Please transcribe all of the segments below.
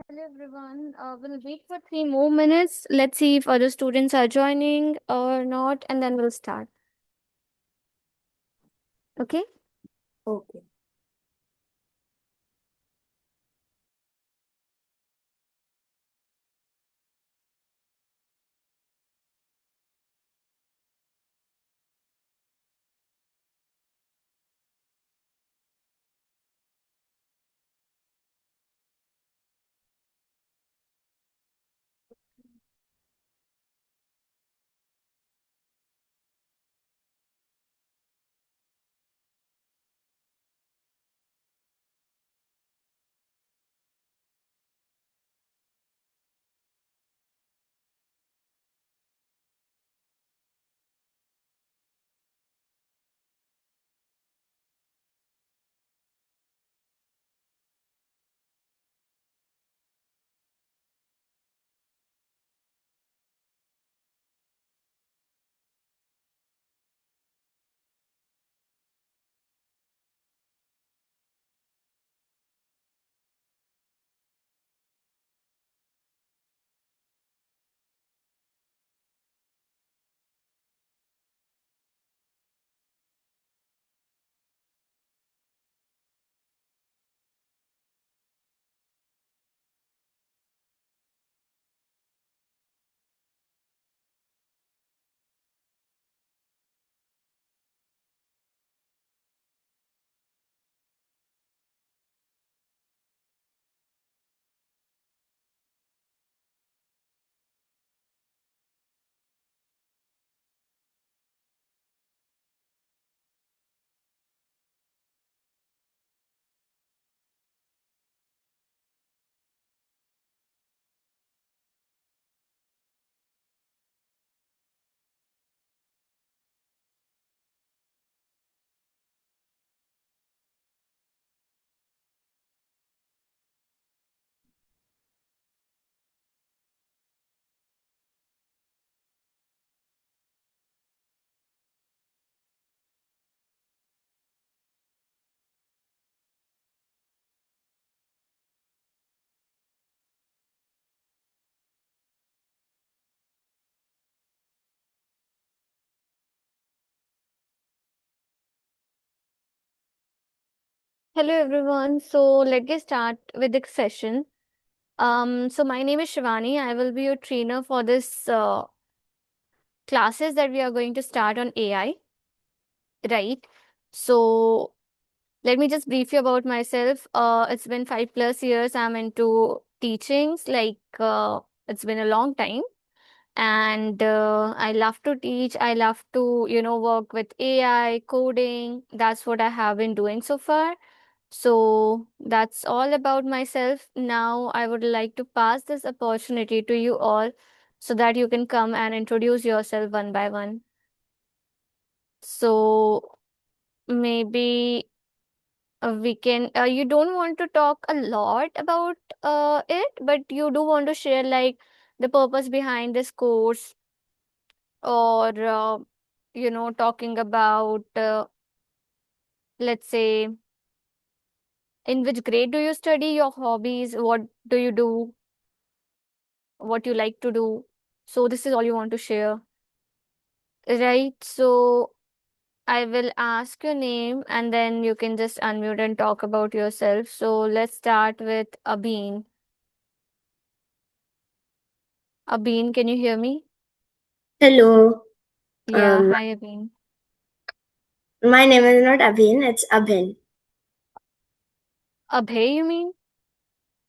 Hello everyone. We'll wait for 3 more minutes. Let's see if other students are joining or not, and then we'll start. Okay? Okay. Hello everyone. So let's get start with the session. So my name is Shivani. I will be your trainer for this classes that we are going to start on AI, right? So let me just brief you about myself. It's been 5+ years I'm into teachings. It's been a long time. And I love to teach. I love to, work with AI, coding. That's what I have been doing so far. So that's all about myself. Now I would like to pass this opportunity to you all so that you can come and introduce yourself one by one. So maybe we can, you don't want to talk a lot about it, but you do want to share like the purpose behind this course, or talking about, let's say, in which grade do you study, your hobbies, what do you do, what you like to do. So this is all you want to share, right? So I will ask your name and then you can just unmute and talk about yourself. So let's start with Abeen. Abeen, can you hear me? Hello. Yeah, Um, hi Abeen. my name is not Abhin, it's Abhin. Abhay, you mean?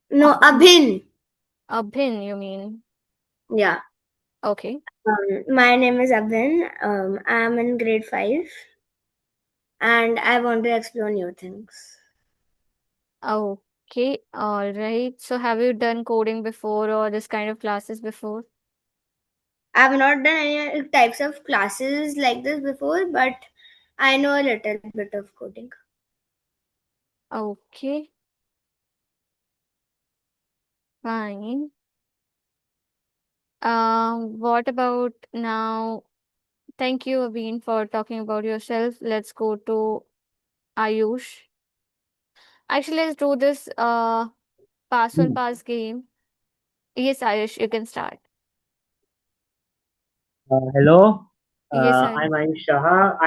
No, Abhin. Abhin, you mean? Yeah. Okay. My name is Abhin. I'm in grade 5 and I want to explore new things. Okay, all right. So have you done coding before or this kind of classes before? I've not done any types of classes like this before, but I know a little bit of coding. Okay, fine. What about now? Thank you, Abeen, for talking about yourself. Let's go to Ayush. Actually, let's do this. pass on pass game. Yes, Ayush, you can start. Hello, Yes, I'm Ayush. Ayush Shah.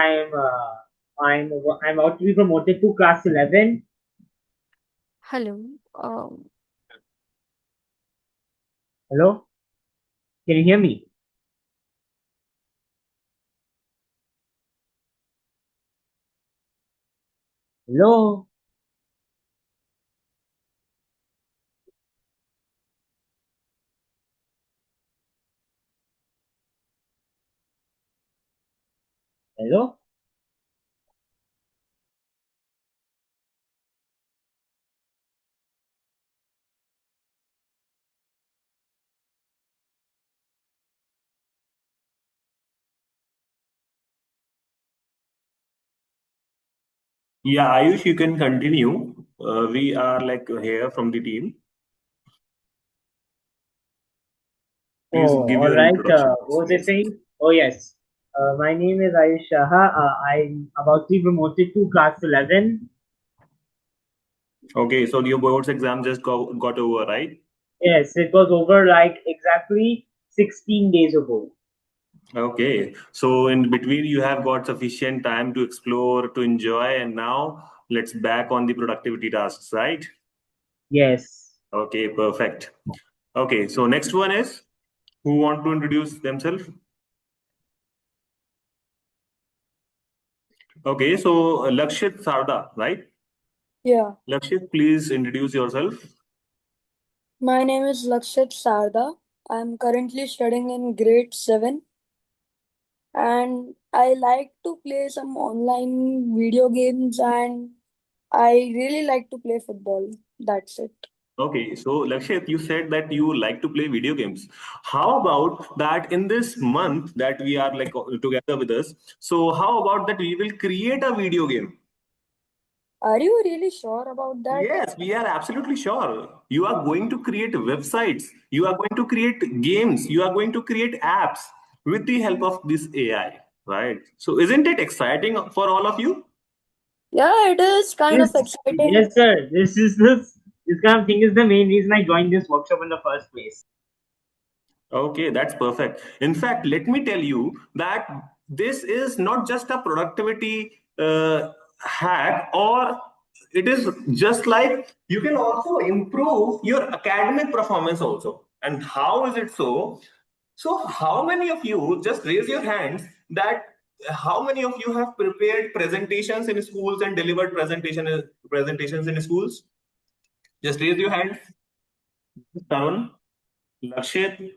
I'm about to be promoted to class 11. Hello. Hello, can you hear me? Hello, hello. Yeah, Ayush, you can continue. We are like here from the team. Please Oh, give all your right. introduction. What was I Yes. saying? Oh, yes. My name is Ayush Shah. I'm about to be promoted to class 11. Okay, so your boards exam just got over, right? Yes, it was over like exactly 16 days ago. Okay, so in between you have got sufficient time to explore, to enjoy, and now let's back on the productivity tasks, right? Yes. Okay, perfect. Okay, so next one is who want to introduce themselves? Okay, so Lakshit Sarda, right? Yeah, Lakshit, please introduce yourself. my name is Lakshit Sarda. I'm currently studying in grade 7 and I like to play some online video games and I really like to play football. That's it. Okay, so Lakshit, you said that you like to play video games. How about that in this month that we are like together with us? So how about that we will create a video game? Are you really sure about that? Yes, we are absolutely sure. You are going to create websites, you are going to create games, you are going to create apps with the help of this AI, right? So isn't it exciting for all of you? Yeah, it is kind of Yes, exciting. yes, sir. This kind of thing is the main reason I joined this workshop in the first place. Okay, that's perfect. In fact, let me tell you that this is not just a productivity hack, or it is just like you can also improve your academic performance also. And how is it so? So, how many of you just raise your hands that how many of you have prepared presentations in schools and delivered presentations in schools? Just raise your hand. Tarun, Lakshit,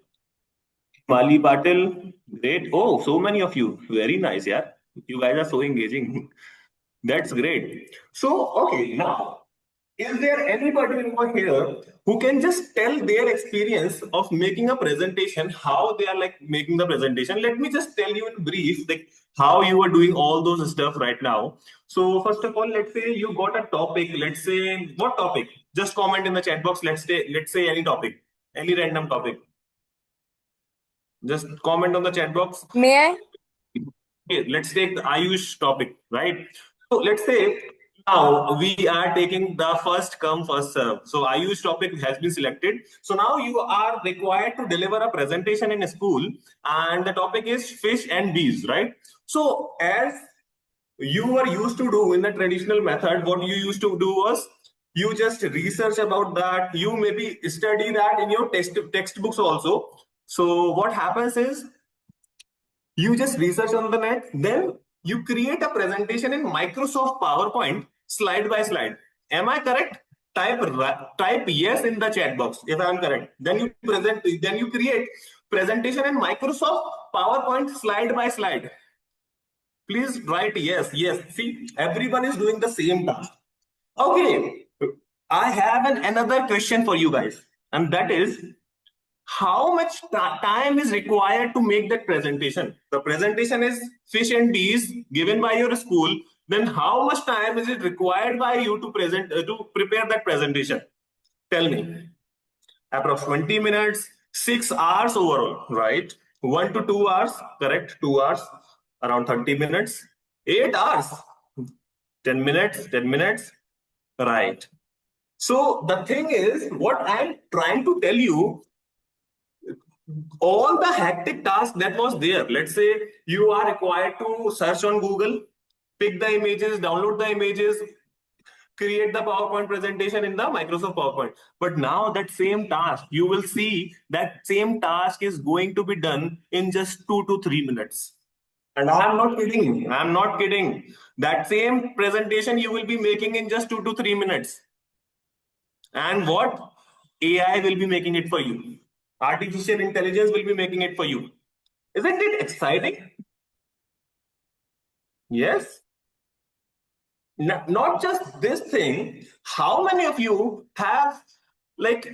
Mali Patil, great. Oh, so many of you. Very nice, yeah. You guys are so engaging. That's great. So, okay, now, is there anybody over here who can just tell their experience of making a presentation, how they are like making the presentation? Let me just tell you in brief, like how you are doing all those stuff right now. So, first of all, let's say you got a topic. Let's say what topic? Just comment in the chat box. Let's say any topic, any random topic. Just comment on the chat box. May I? Okay, let's take the Ayush topic, right? So let's say now we are taking the first come, first serve. So Ayush topic has been selected. So now you are required to deliver a presentation in a school, and the topic is fish and bees, right? So as you were used to do in the traditional method, what you used to do was you just research about that. You maybe study that in your textbooks also. So what happens is you just research on the net, then you create a presentation in Microsoft PowerPoint slide by slide. Am I correct? Type yes in the chat box if I am correct. Then you create presentation in Microsoft PowerPoint slide by slide. Please write yes. Yes, see, everyone is doing the same task. Okay, I have another question for you guys, and that is, how much time is required to make that presentation? The presentation is fish and bees given by your school. Then how much time is it required by you to prepare that presentation? Tell me. Approx 20 minutes, 6 hours overall, right? 1 to 2 hours, correct? 2 hours, around 30 minutes, 8 hours, 10 minutes, 10 minutes, right? So the thing is, what I'm trying to tell you, all the hectic task that was there, let's say you are required to search on Google, pick the images, download the images, create the PowerPoint presentation in the Microsoft PowerPoint. But now that same task, you will see that same task is going to be done in just 2 to 3 minutes. And I'm not kidding. I'm not kidding. That same presentation you will be making in just 2 to 3 minutes. And what? AI will be making it for you. Artificial intelligence will be making it for you. Isn't it exciting? Yes. Not just this thing. How many of you have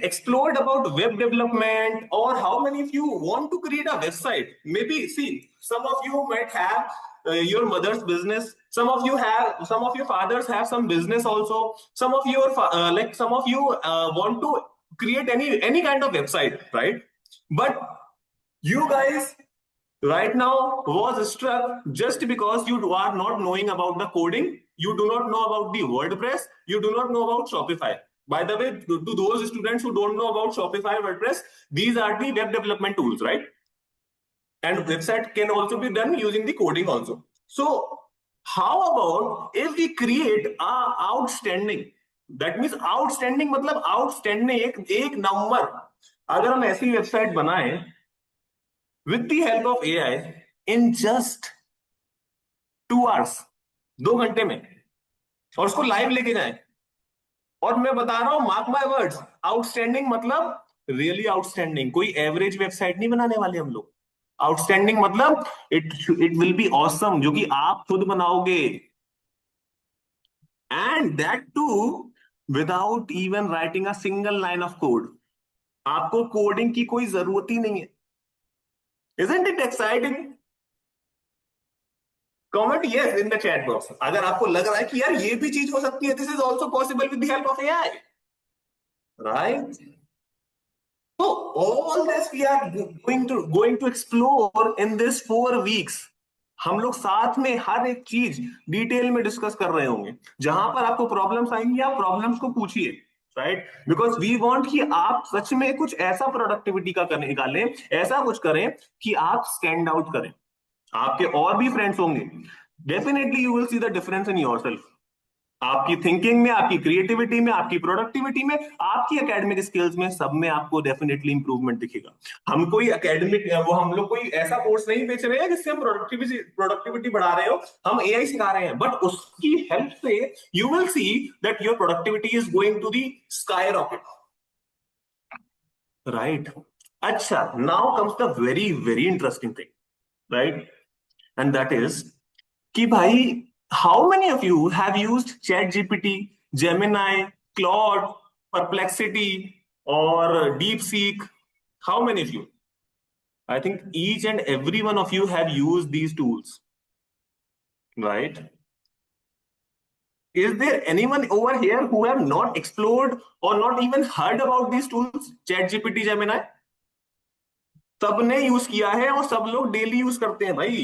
explored about web development, or how many of you want to create a website? Maybe see, some of you might have your mother's business. Some of your fathers have some business also. Some of you want to create any kind of website, right? But you guys right now was struck just because you are not knowing about the coding, you do not know about the WordPress, you do not know about Shopify. By the way, to those students who don't know about Shopify and WordPress, these are the web development tools, right? And website can also be done using the coding also. So how about if we create a outstanding, that means outstanding मतलब outstanding एक number, अगर हम ऐसी website बनाएं with the help of AI in just 2 hours, 2 घंटे में, और उसको लाइव लेके जाएं, और मैं बता रहा हूं, मार्क माय वर्ड्स, आउटस्टैंडिंग मतलब रियली आउटस्टैंडिंग, कोई एवरेज वेबसाइट नहीं बनाने वाले हम लोग। आउटस्टैंडिंग मतलब इट विल बी ऑसम, जो कि आप खुद बनाओगे, and that too without even writing a single line of code. आपको कोडिंग की कोई जरूरत ही नहीं है। Isn't it exciting? Comment yes in the chat box अगर आपको लग रहा है कि यार ये भी चीज हो सकती है। This is also possible with the help of AI, right? So all this we are going to explore in this 4 weeks. हम लोग साथ में हर एक चीज डिटेल में डिस्कस कर रहे होंगे। जहां पर आपको प्रॉब्लम्स आएंगी, आप प्रॉब्लम्स को पूछिए, राइट? बिकॉज वी वांट कि आप सच में कुछ ऐसा प्रोडक्टिविटी का निकालें, ऐसा कुछ करें कि आप स्टैंड आउट करें। आपके और भी फ्रेंड्स होंगे, definitely you will see the difference in yourself. आपकी थिंकिंग में, आपकी क्रिएटिविटी में, आपकी प्रोडक्टिविटी में, आपकी एकेडमिक स्किल्स में, सब में आपको डेफिनेटली इंप्रूवमेंट दिखेगा। हम कोई हम लोग कोई ऐसा कोर्स नहीं बेच रहे हैं जिससे हम प्रोडक्टिविटी बढ़ा रहे हो, हम एआई सिखा रहे हैं, बट उसकी हेल्प से you will see that your productivity is going to the sky rocket, right? अच्छा, now comes the very very interesting thing, right? And that is कि भाई, how many of you have used ChatGPT, Gemini, Claude, Perplexity, or DeepSeek? How many of you? I think each and every one of you have used these tools, right? Is there anyone over here who have not explored or not even heard about these tools? ChatGPT, Gemini? सबने use किया है और सब लोग daily use करते हैं भाई,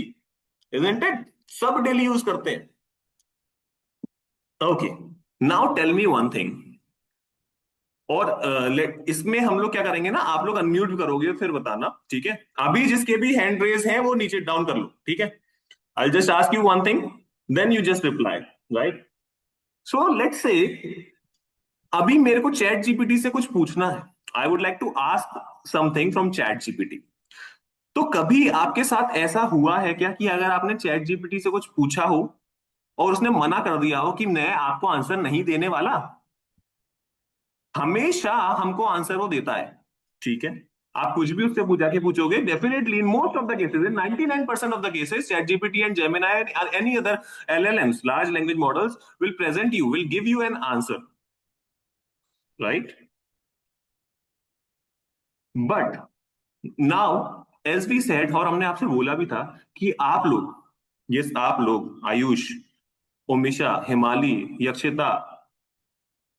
isn't it? सब डेली यूज करते हैं। Okay, now tell me one thing, और इसमें हम लोग क्या करेंगे ना, आप लोग अनम्यूट करोगे फिर बताना, ठीक है? अभी जिसके भी हैंड रेज है वो नीचे डाउन कर लो, ठीक है? I just ask you one thing, then you just reply, right? So let's say अभी मेरे को चैट जीपीटी से कुछ पूछना है, I would like to ask something from chat GPT. तो कभी आपके साथ ऐसा हुआ है क्या कि अगर आपने चैट जीपीटी से कुछ पूछा हो और उसने मना कर दिया हो कि मैं आपको आंसर नहीं देने वाला? हमेशा हमको आंसर वो देता है, ठीक है? आप कुछ भी उससे पूछोगे, definitely in most of the cases, in 99% of the cases, ChatGPT and Gemini and any other LLMs, large language models, will give you an answer, right? But now, as we said, और हमने आपसे बोला भी था कि आप लोग, yes आप लोग, आयुष, ओमिशा, हिमाली, यक्षिता,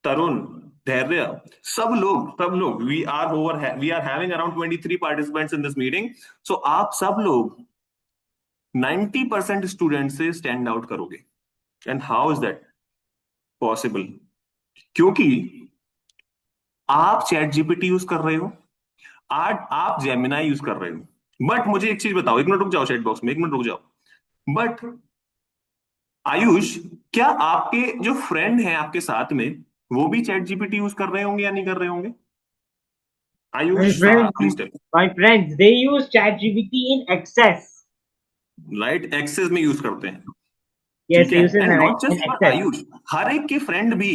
तरुण, धैर्य, सब लोग we are having around 23 participants in this meeting. So आप सब लोग 90% स्टूडेंट से स्टैंड आउट करोगे। And how is that possible? क्योंकि आप चैट जीपीटी यूज कर रहे हो, आज आप जेमिनाई यूज कर रहे हो, बट मुझे एक चीज बताओ, एक मिनट रुक जाओ चैट बॉक्स में, एक मिनट रुक जाओ। बट आयुष, क्या आपके जो फ्रेंड हैं आपके साथ में, वो भी चैट जीपीटी यूज कर रहे होंगे या नहीं कर रहे होंगे? My Ayush Saha, friends, please tell. my friends, they use ChatGPT in excess. Right, excess में यूज करते हैं, Yes, ठीक they है। use it and not in just for excess. Ayush, हर एक के फ्रेंड भी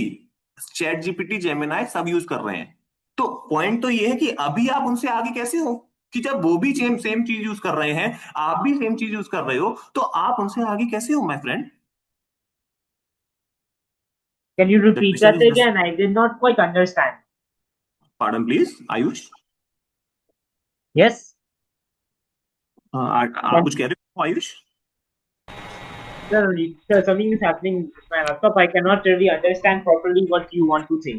चैट जीपीटी, जेमिनाई सब यूज कर रहे हैं। तो पॉइंट तो ये है कि अभी आप उनसे आगे कैसे हो, कि जब वो भी सेम सेम चीज यूज कर रहे हैं, आप भी सेम चीज यूज कर रहे हो, तो आप उनसे आगे कैसे हो my friend? Can you the repeat question that is just, again? I did not quite understand. Pardon please Ayush. Yes? आप कुछ कह रहे हो Ayush? Sir, something is happening with my laptop. I cannot really understand properly what you want to say.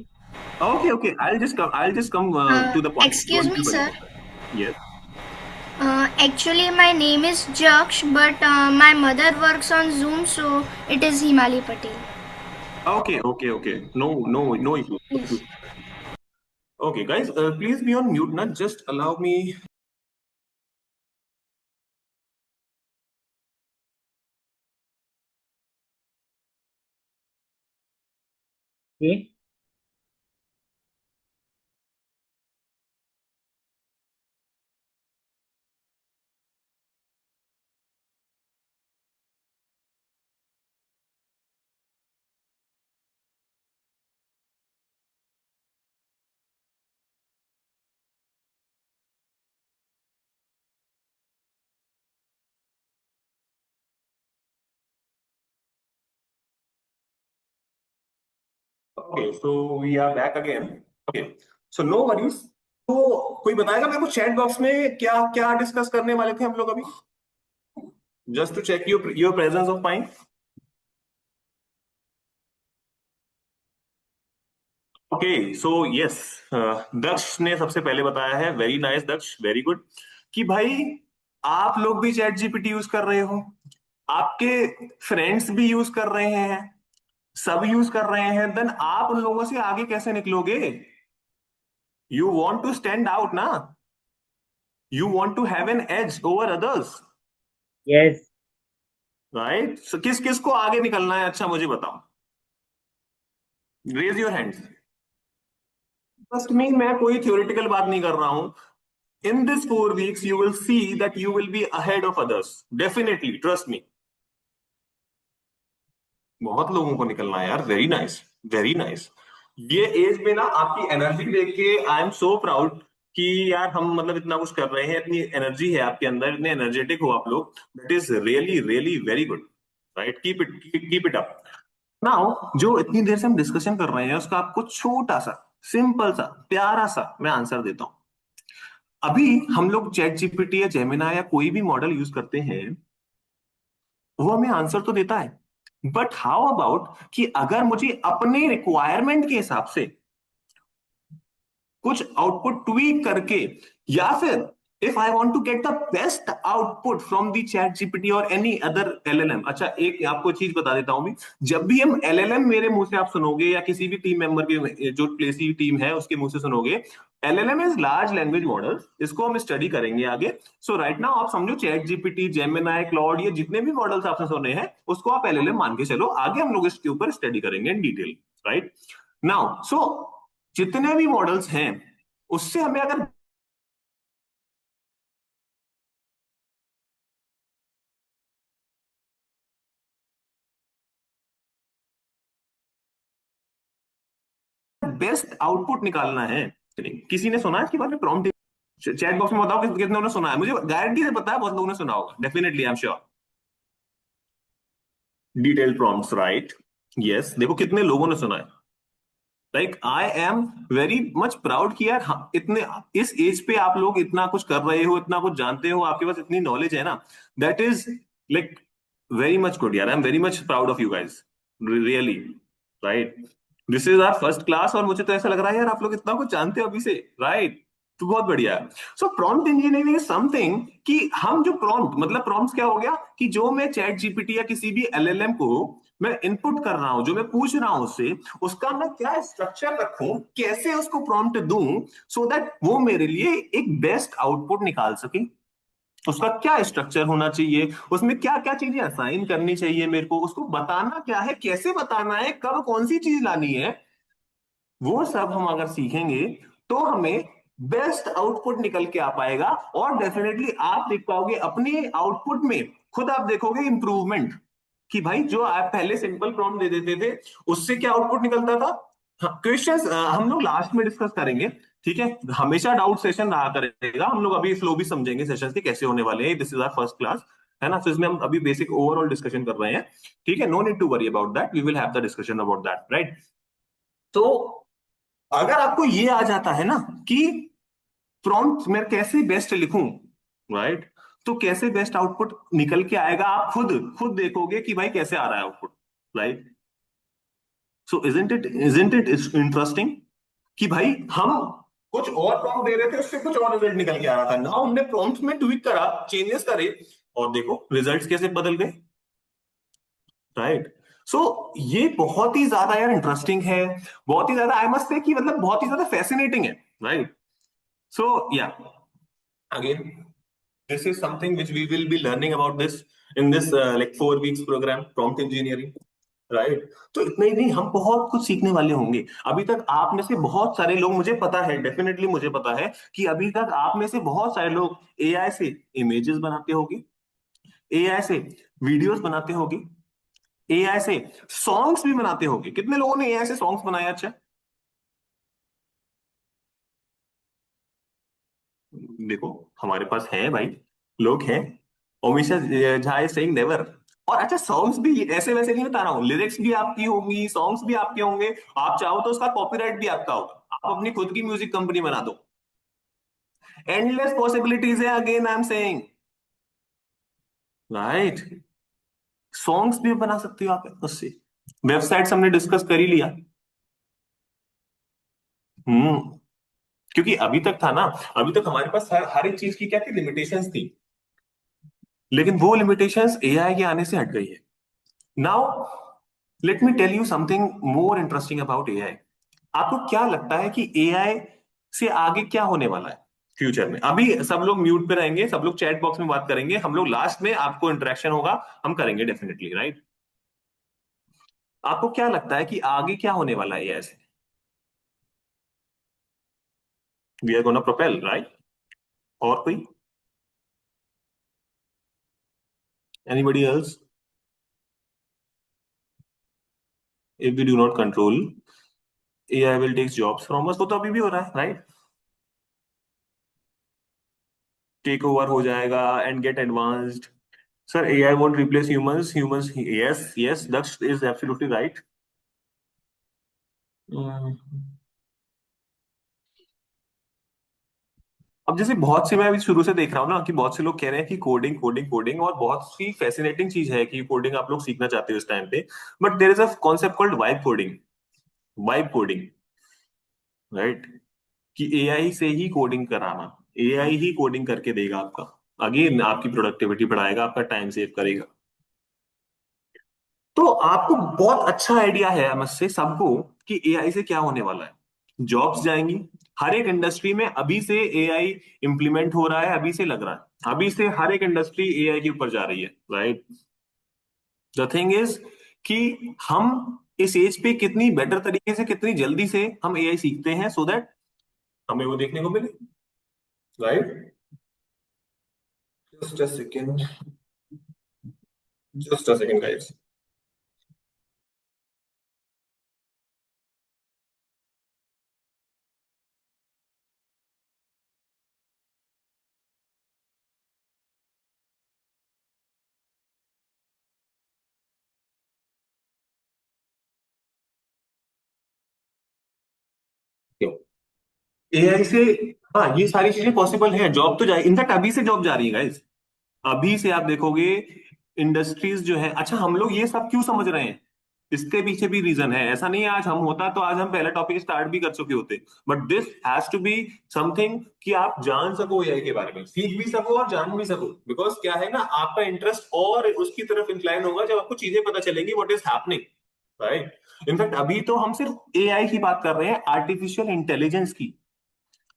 Okay, I'll just come to the point. Excuse Don't me, be worried sir. about that. Yes. Actually, my name is Jaksh, but my mother works on Zoom, so it is Himali Patel. Okay. No issue. Yes. Okay, guys, please be on mute. Not just allow me. Okay? Okay, so we are back again. Okay, so no worries. तो कोई बताएगा मेरे को chat box में क्या क्या discuss करने वाले थे हम लोग अभी? Just to check your presence of mind. Okay, so yes, Daksh ने सबसे पहले बताया है, very nice Daksh, very good, कि भाई आप लोग भी चैट जीपीटी यूज कर रहे हो, आपके फ्रेंड्स भी यूज कर रहे हैं, सब यूज कर रहे हैं, देन आप उन लोगों से आगे कैसे निकलोगे? You want to stand out ना, you want to have an edge over others, Yes. Right? So किस किस को आगे निकलना है, अच्छा मुझे बताओ, raise your hands. Trust me, मैं कोई थ्योरेटिकल बात नहीं कर रहा हूं। In this 4 weeks, you will see that you will be ahead of others. Definitely, trust me. बहुत लोगों को निकलना है यार, वेरी नाइस, वेरी नाइस। ये एज में ना आपकी एनर्जी देख के आई एम सो प्राउड कि यार हम मतलब इतना कुछ कर रहे हैं, इतनी एनर्जी है आपके अंदर, इतने एनर्जेटिक हो आप लोग, that is really really very good, right? Keep it up. Now जो इतनी देर से हम डिस्कशन कर रहे हैं उसका आपको छोटा सा, सिंपल सा, प्यारा सा मैं आंसर देता हूं। अभी हम लोग चैट जीपीटी या जेमिना या कोई भी मॉडल यूज करते हैं, वो हमें आंसर तो देता है, बट हाउ अबाउट कि अगर मुझे अपने रिक्वायरमेंट के हिसाब से कुछ आउटपुट ट्वीक करके, या फिर if I want to get the best output from the chat GPT और एनी अदर एलएलएम। अच्छा, एक आपको चीज बता देता हूं भी, जब भी हम एलएलएम मेरे मुंह से आप सुनोगे या किसी भी टीम मेंबर के जो प्लेसी टीम है उसके मुंह से सुनोगे, LLM is large language model, इसको हम स्टडी करेंगे आगे। सो राइट नाउ आप समझो चैट जीपीटी, जेमिनाई, क्लॉड, ये जितने भी मॉडल्स आपने सुने हैं उसको आप एलएलएम मान के चलो, आगे हम लोग इसके ऊपर स्टडी करेंगे इन डिटेल, राइट नाउ। सो जितने भी मॉडल्स हैं उससे हमें अगर बेस्ट आउटपुट निकालना है, किसी ने सुना है इसके बारे में? प्रॉम्प्ट चैट बॉक्स में बताओ कितने लोगों ने सुना है, मुझे गारंटी से पता है बहुत लोगों ने सुना होगा, definitely I am sure. Detail prompts, right? Yes, देखो कितने लोगों ने सुना है। Like I am very much proud कि यार हाँ, इतने इस एज पे आप लोग इतना कुछ कर रहे हो, इतना कुछ जानते हो, आपके पास इतनी नॉलेज है ना, that is like very much good यार, I am very much proud of you guys, really, right? This is our first class और मुझे तो ऐसा लग रहा है यार आप लोग इतना कुछ जानते हो अभी से, राइट? तो बहुत बढ़िया है। सो प्रॉम्प्ट इंजीनियरिंग इज समथिंग कि हम जो प्रॉम्प्ट, मतलब प्रॉम्प्ट क्या हो गया कि जो मैं चैट जीपीटी या किसी भी एलएलएम को मैं इनपुट कर रहा हूं, जो मैं पूछ रहा हूं उससे, उसका मैं क्या स्ट्रक्चर रखूं, कैसे उसको प्रॉम्प्ट दूं, सो दैट वो मेरे लिए एक बेस्ट आउटपुट निकाल सके। उसका क्या स्ट्रक्चर होना चाहिए, उसमें क्या क्या चीजें असाइन करनी चाहिए मेरे को, उसको बताना क्या है, कैसे बताना है, कब कौन सी चीज लानी है, वो सब हम अगर सीखेंगे तो हमें बेस्ट आउटपुट निकल के आ पाएगा। और डेफिनेटली आप देख पाओगे अपने आउटपुट में, खुद आप देखोगे इंप्रूवमेंट, कि भाई जो आप पहले सिंपल प्रॉम्प्ट दे देते थे उससे क्या आउटपुट निकलता था। हाँ, क्वेश्चंस हम लोग लास्ट में डिस्कस करेंगे, ठीक है। हमेशा डाउट सेशन रहा करेगा, हम लोग अभी फ्लो भी समझेंगे सेशंस के कैसे होने वाले हैं, this is our first class, है ना। तो इसमें हम अभी बेसिक ओवरऑल डिस्कशन कर रहे हैं, ठीक है। No need to worry about that, we will have the discussion about that, right. तो अगर आपको ये आ जाता है ना कि प्रॉम्प्ट मैं कैसे बेस्ट लिखूं, राइट, तो कैसे बेस्ट आउटपुट निकल के आएगा आप खुद खुद देखोगे कि भाई कैसे आ रहा है output, right. So isn't it interesting कि भाई हम कुछ और प्रॉम्प्ट दे रहे थे, उससे कुछ और रिजल्ट निकल के आ रहा था ना, हमने प्रॉम्प्ट में ट्वीक करा, चेंजेस करे, और देखो रिजल्ट्स कैसे बदल गए, राइट। सो ये बहुत ही ज्यादा यार इंटरेस्टिंग है, बहुत ही ज्यादा, आई मस्ट से कि मतलब बहुत ही ज्यादा फैसिनेटिंग है, right. So yeah, again, this is something which we will be learning about this in this like 4 weeks program, prompt engineering, right? तो इतना ही नहीं, हम बहुत कुछ सीखने वाले होंगे। अभी तक आप में से बहुत सारे लोग, मुझे पता है, डेफिनेटली मुझे पता है कि अभी तक आप में से बहुत सारे लोग एआई से इमेजेस बनाते होंगे, एआई से वीडियोस बनाते होंगे, एआई से सॉन्ग्स भी बनाते होंगे। कितने लोगों ने एआई से सॉन्ग्स बनाया? अच्छा, देखो हमारे पास है भाई, लोग हैं। Omisha Jha is saying never. और अच्छा, सॉन्ग्स भी ऐसे वैसे नहीं बता रहा हूँ, लिरिक्स भी आपकी होंगी, सॉन्ग्स भी आपके होंगे, आप चाहो तो उसका कॉपीराइट भी आपका होगा, आप अपनी खुद की म्यूजिक कंपनी बना दो। एंडलेस पॉसिबिलिटीज है, again I am saying, right. Songs भी बना सकते हो आप उससे। वेबसाइट्स हमने डिस्कस कर ही लिया। हम्म, क्योंकि अभी तक था ना, अभी तक हमारे पास हर एक चीज की क्या थी, लिमिटेशंस थी, लेकिन वो लिमिटेशंस एआई के आने से हट गई है। Now let me tell you something more interesting about AI. आपको क्या लगता है कि एआई से आगे क्या होने वाला है फ्यूचर में? अभी सब लोग म्यूट पे रहेंगे, सब लोग चैट बॉक्स में बात करेंगे, हम लोग लास्ट में आपको इंटरेक्शन होगा, हम करेंगे डेफिनेटली, राइट। आपको क्या लगता है कि आगे क्या होने वाला है एआई से? We are gonna propel, right. और कोई, anybody else? If we do not control, AI will take jobs from us. वो तो अभी भी हो रहा है, राइट। टेक ओवर हो जाएगा and get advanced. Sir, AI won't replace humans. Humans, yes, yes, that is absolutely right. हम्म, अब जैसे बहुत से, मैं अभी शुरू से देख रहा हूँ ना कि बहुत से लोग कह रहे हैं कि कोडिंग कोडिंग कोडिंग, और बहुत सी फैसिनेटिंग चीज है कि कोडिंग आप लोग सीखना चाहते हो इस टाइम पे। But there is a concept called vibe coding. Vibe coding, right, कि एआई से ही कोडिंग कराना, एआई ही कोडिंग करके देगा आपका, अगेन आपकी प्रोडक्टिविटी बढ़ाएगा, आपका टाइम सेव करेगा। तो आपको बहुत अच्छा आइडिया है मुझसे सबको कि एआई से क्या होने वाला है। जॉब्स जाएंगी, हर एक इंडस्ट्री में अभी से एआई इंप्लीमेंट हो रहा है, अभी से लग रहा है, अभी से हर एक इंडस्ट्री एआई के ऊपर जा रही है, राइट। द थिंग इज कि हम इस एज पे कितनी बेटर तरीके से, कितनी जल्दी से हम एआई सीखते हैं, सो दैट हमें वो देखने को मिले, right. Just a second, just a second guys. AI से, हाँ, ये सारी चीजें पॉसिबल है, जॉब तो जाए, इनफैक्ट अभी से जॉब जा रही है गाइस। अभी से आप देखोगे इंडस्ट्रीज जो है, अच्छा हम लोग ये सब क्यों समझ रहे हैं, इसके पीछे भी रीजन है। ऐसा नहीं है आज हम होता तो आज हम पहला टॉपिक स्टार्ट भी कर चुके होते, but this has to be something कि आप जान सको एआई के बारे में, सीख भी सको और जान भी सको। बिकॉज क्या है ना, आपका इंटरेस्ट और उसकी तरफ इंक्लाइन होगा जब आपको चीजें पता चलेंगी what is happening, right. In fact अभी तो हम सिर्फ एआई की बात कर रहे हैं, आर्टिफिशियल इंटेलिजेंस की,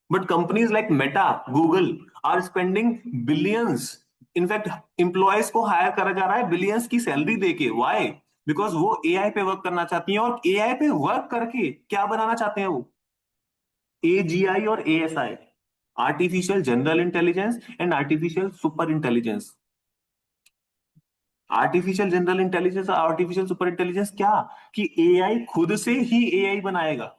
but companies like Meta, Google are spending billions. In fact employees को हायर करा जा रहा है बिलियंस की सैलरी देके। व्हाई? बिकॉज वो एआई पे वर्क करना चाहती हैं, और एआई पे वर्क करके क्या बनाना चाहते हैं वो? एजीआई और ASI, artificial general intelligence and artificial super intelligence. Artificial general intelligence, artificial super intelligence क्या? कि एआई खुद से ही एआई बनाएगा।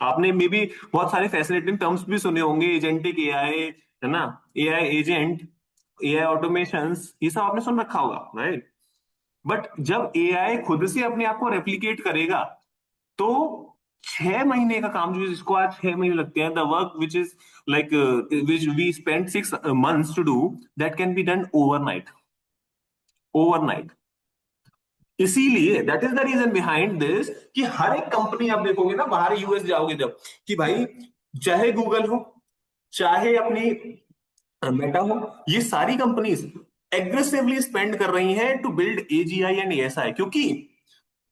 आपने मे बी बहुत सारे फैसिनेटिंग टर्म्स भी सुने होंगे, एजेंटिक एआई, है ना, एआई एजेंट, एआई ऑटोमेशंस, ये सब आपने सुन रखा होगा, राइट। बट जब एआई खुद से अपने आप को रेप्लिकेट करेगा, तो 6 महीने का काम, जो जिसको आज 6 महीने लगते हैं, the work which is like which we spend 6 months to do, that can be done overnight. Overnight. इसीलिए that is the reason behind this कि हर एक कंपनी आप देखोगे ना, बाहर यूएस जाओगे जब, कि भाई चाहे गूगल हो, चाहे अपनी मेटा हो, ये सारी कंपनीज एग्रेसिवली स्पेंड कर रही हैं to build AGI and ASI, क्योंकि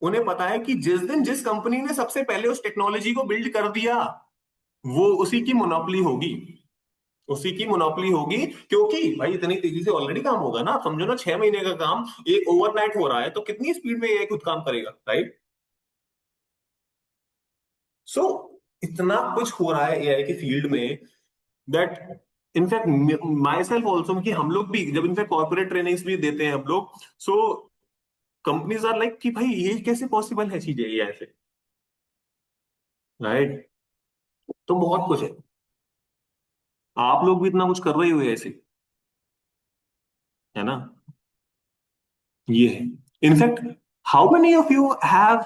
उन्हें पता है कि जिस दिन जिस कंपनी ने सबसे पहले उस टेक्नोलॉजी को बिल्ड कर दिया, वो उसी की मोनोपोली होगी। उसी की मोनोपोली होगी, क्योंकि भाई इतनी तेजी से ऑलरेडी काम होगा ना। आप समझो ना, 6 महीने का काम एक ओवरनाइट हो रहा है, तो कितनी स्पीड में ये खुद काम करेगा, राइट। सो इतना कुछ हो रहा है एआई के फील्ड में, that in fact my self also, कि हम लोग भी जब इनफैक्ट कॉर्पोरेट ट्रेनिंग्स भी देते हैं हम लोग, सो कंपनीज आर लाइक कि भाई ये कैसे पॉसिबल है चीजें एआई से, राइट। तो बहुत कुछ है, आप लोग भी इतना कुछ कर रहे हो ऐसे, है ना। ये है। In fact how many of you have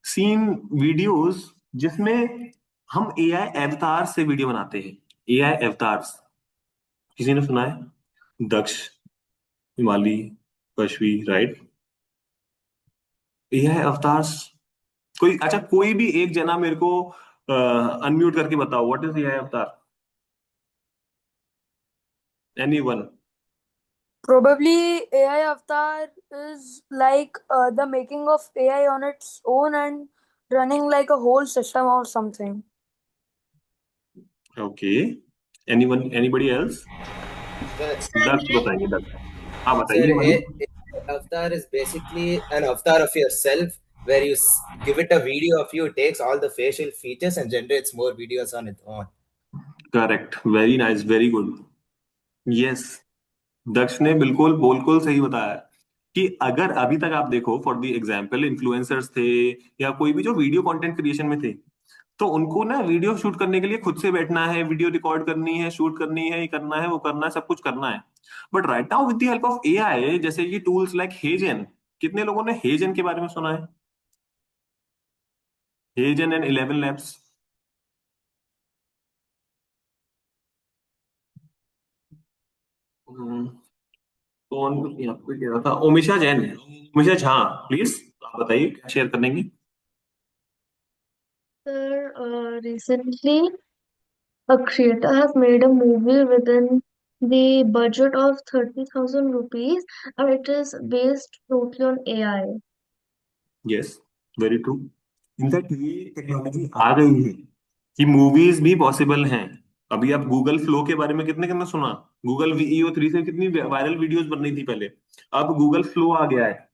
seen videos जिसमें हम एआई अवतार से वीडियो बनाते हैं? एआई अवतार्स, किसी ने सुना है? दक्ष, हिमाली, कश्वी, राइट। एआई अवतार्स, कोई अच्छा, कोई भी एक जना मेरे को अनम्यूट करके बताओ, व्हाट इज एआई अवतार? Anyone? Probably AI avatar is like the making of AI on its own and running like a whole system or something. Okay, anyone, anybody else? Sir, दक्ष बताएंगे, दक्ष। हाँ sir, बताइए हिमाली। a avatar is basically an avatar of yourself where you give it a video of you, it takes all the facial features and generates more videos on its own. Correct, very nice, very good. Yes, Daksh ने बिल्कुल बिल्कुल सही बताया कि अगर अभी तक आप देखो, फॉर द एग्जांपल इन्फ्लुएंसर्स थे या कोई भी जो वीडियो कंटेंट क्रिएशन में थे, तो उनको ना वीडियो शूट करने के लिए खुद से बैठना है, वीडियो रिकॉर्ड करनी है, शूट करनी है, ये करना है, वो करना है, सब कुछ करना है। But right now with the help of AI, जैसे कि टूल्स लाइक हेजन, कितने लोगों ने हेजन के बारे में सुना है? हेजन एंड 11 लैब्स। कौन यहाँ पे कह रहा था? ओमिशा जैन, ओमिशा झा, प्लीज आप बताइए क्या शेयर करेंगे। Sir, recently a creator has made a movie within the budget of 30,000 rupees and it is based totally on AI. Yes, very true. In fact ये टेक्नोलॉजी आ गई है कि मूवीज भी पॉसिबल हैं। अभी आप गूगल फ्लो के बारे में कितने कितने सुना? गूगल VEO3 से कितनी वायरल वीडियोस बन रही थी पहले, अब गूगल फ्लो आ गया है।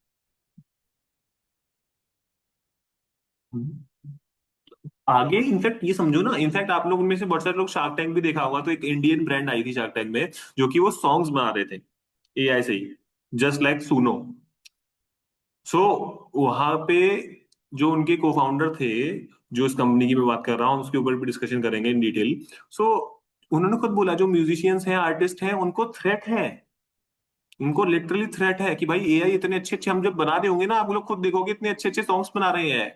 आगे इनफैक्ट ये समझो ना, इनफैक्ट आप लोग उनमें से बहुत सारे लोग शार्क टैंक भी देखा होगा, तो एक इंडियन ब्रांड आई थी शार्क टैंक में, जो कि वो सॉन्ग्स बना रहे थे एआई से ही, जस्ट लाइक सुनो। सो वहां पे जो उनके को फाउंडर थे, जो इस कंपनी की मैं बात कर रहा हूँ, उसके ऊपर भी डिस्कशन करेंगे इन डिटेल। सो उन्होंने खुद बोला जो म्यूजिशियंस हैं, आर्टिस्ट हैं, उनको थ्रेट है, उनको लिटरली थ्रेट है कि भाई एआई इतने अच्छे अच्छे हम जब बना रहे होंगे ना, आप लोग खुद देखोगे इतने अच्छे अच्छे सॉन्ग्स बना रहे हैं,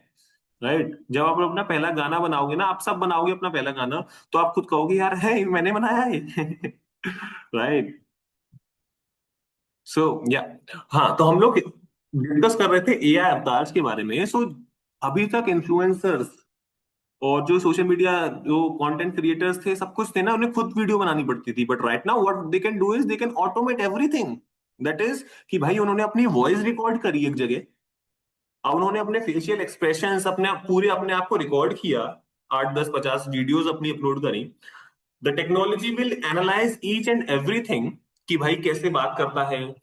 राइट। जब आप अपना पहला गाना बनाओगे ना, आप सब बनाओगे अपना पहला गाना, तो आप खुद कहोगे यार है मैंने बनाया है। राइट। सो या, हाँ, तो हम लोग डिस्कस कर रहे थे एआई अवतार्स के बारे में। सो अभी तक इन्फ्लुएंसर्स और जो सोशल मीडिया जो कंटेंट क्रिएटर्स थे, सब कुछ थे ना, उन्हें खुद वीडियो बनानी पड़ती थी। But right now what they can do is they can automate everything. That is कि भाई उन्होंने अपनी वॉइस रिकॉर्ड करी एक जगह, अब उन्होंने अपने फेशियल एक्सप्रेशंस अपने पूरे अपने आप को रिकॉर्ड किया, 8 10 50 वीडियोस अपनी अपलोड करी। The technology will analyse each and everything कि भाई कैसे बात करता है,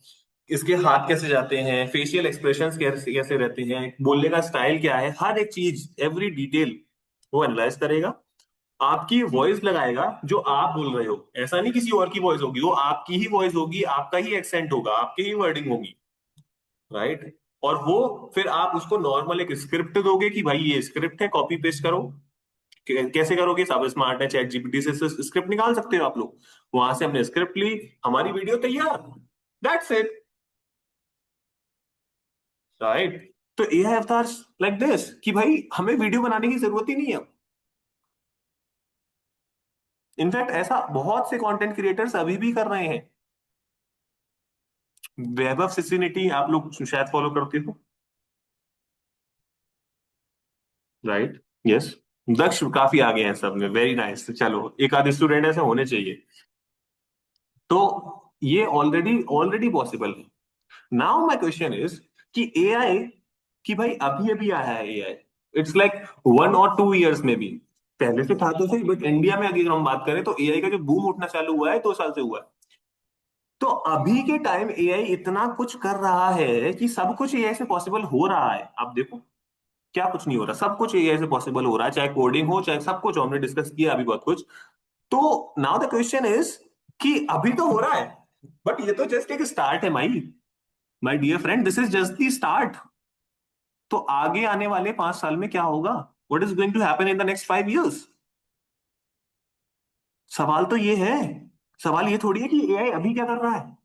इसके हाथ कैसे जाते हैं, फेशियल एक्सप्रेशंस कैसे कैसे रहते हैं, बोलने का स्टाइल क्या है, हर एक चीज एवरी डिटेल वो एनालाइज करेगा। आपकी वॉइस लगाएगा जो आप बोल रहे हो, ऐसा नहीं किसी और की वॉइस होगी, वो आपकी ही वॉइस होगी, आपका ही एक्सेंट होगा, आपकी ही वर्डिंग होगी, राइट। और वो फिर आप उसको नॉर्मल एक स्क्रिप्ट दोगे कि भाई ये स्क्रिप्ट है, कॉपी पेस्ट करो। कैसे करोगे? सब स्मार्ट है, चैट जीपीटी से स्क्रिप्ट निकाल सकते हो आप लोग। वहां से हमने स्क्रिप्ट ली, हमारी वीडियो तैयार, दैट्स इट, राइट। तो एआई अवतार्स लाइक दिस कि भाई हमें वीडियो बनाने की जरूरत ही नहीं है। इनफैक्ट ऐसा बहुत से कंटेंट क्रिएटर्स अभी भी कर रहे हैं। वैभव सिसिनिटी आप लोग शायद फॉलो करते हो, राइट? यस। दक्ष काफी आगे हैं सब में, वेरी नाइस। चलो एक आधे स्टूडेंट ऐसे होने चाहिए। तो ये ऑलरेडी ऑलरेडी पॉसिबल है। नाउ माय क्वेश्चन इज कि एआई, कि भाई अभी अभी आया है एआई, इट्स लाइक 1 और 2 इयर्स में भी, पहले से था तो सही, बट इंडिया में अगर हम बात करें तो एआई का जो बूम उठना चालू हुआ है 2 साल से हुआ है। तो अभी के टाइम एआई इतना कुछ कर रहा है कि सब कुछ एआई से पॉसिबल हो रहा है। आप देखो क्या कुछ नहीं हो रहा, सब कुछ एआई से पॉसिबल हो रहा है, चाहे कोडिंग हो चाहे सब कुछ, हमने डिस्कस किया अभी बहुत कुछ। तो नाउ द क्वेश्चन इज कि अभी तो हो रहा है, बट ये तो जस्ट एक स्टार्ट है my dear friend, this is just the start. तो आगे आने वाले 5 साल में क्या होगा? What is going to happen in the next 5 years? सवाल तो ये है। सवाल ये थोड़ी है कि एआई अभी क्या कर रहा है।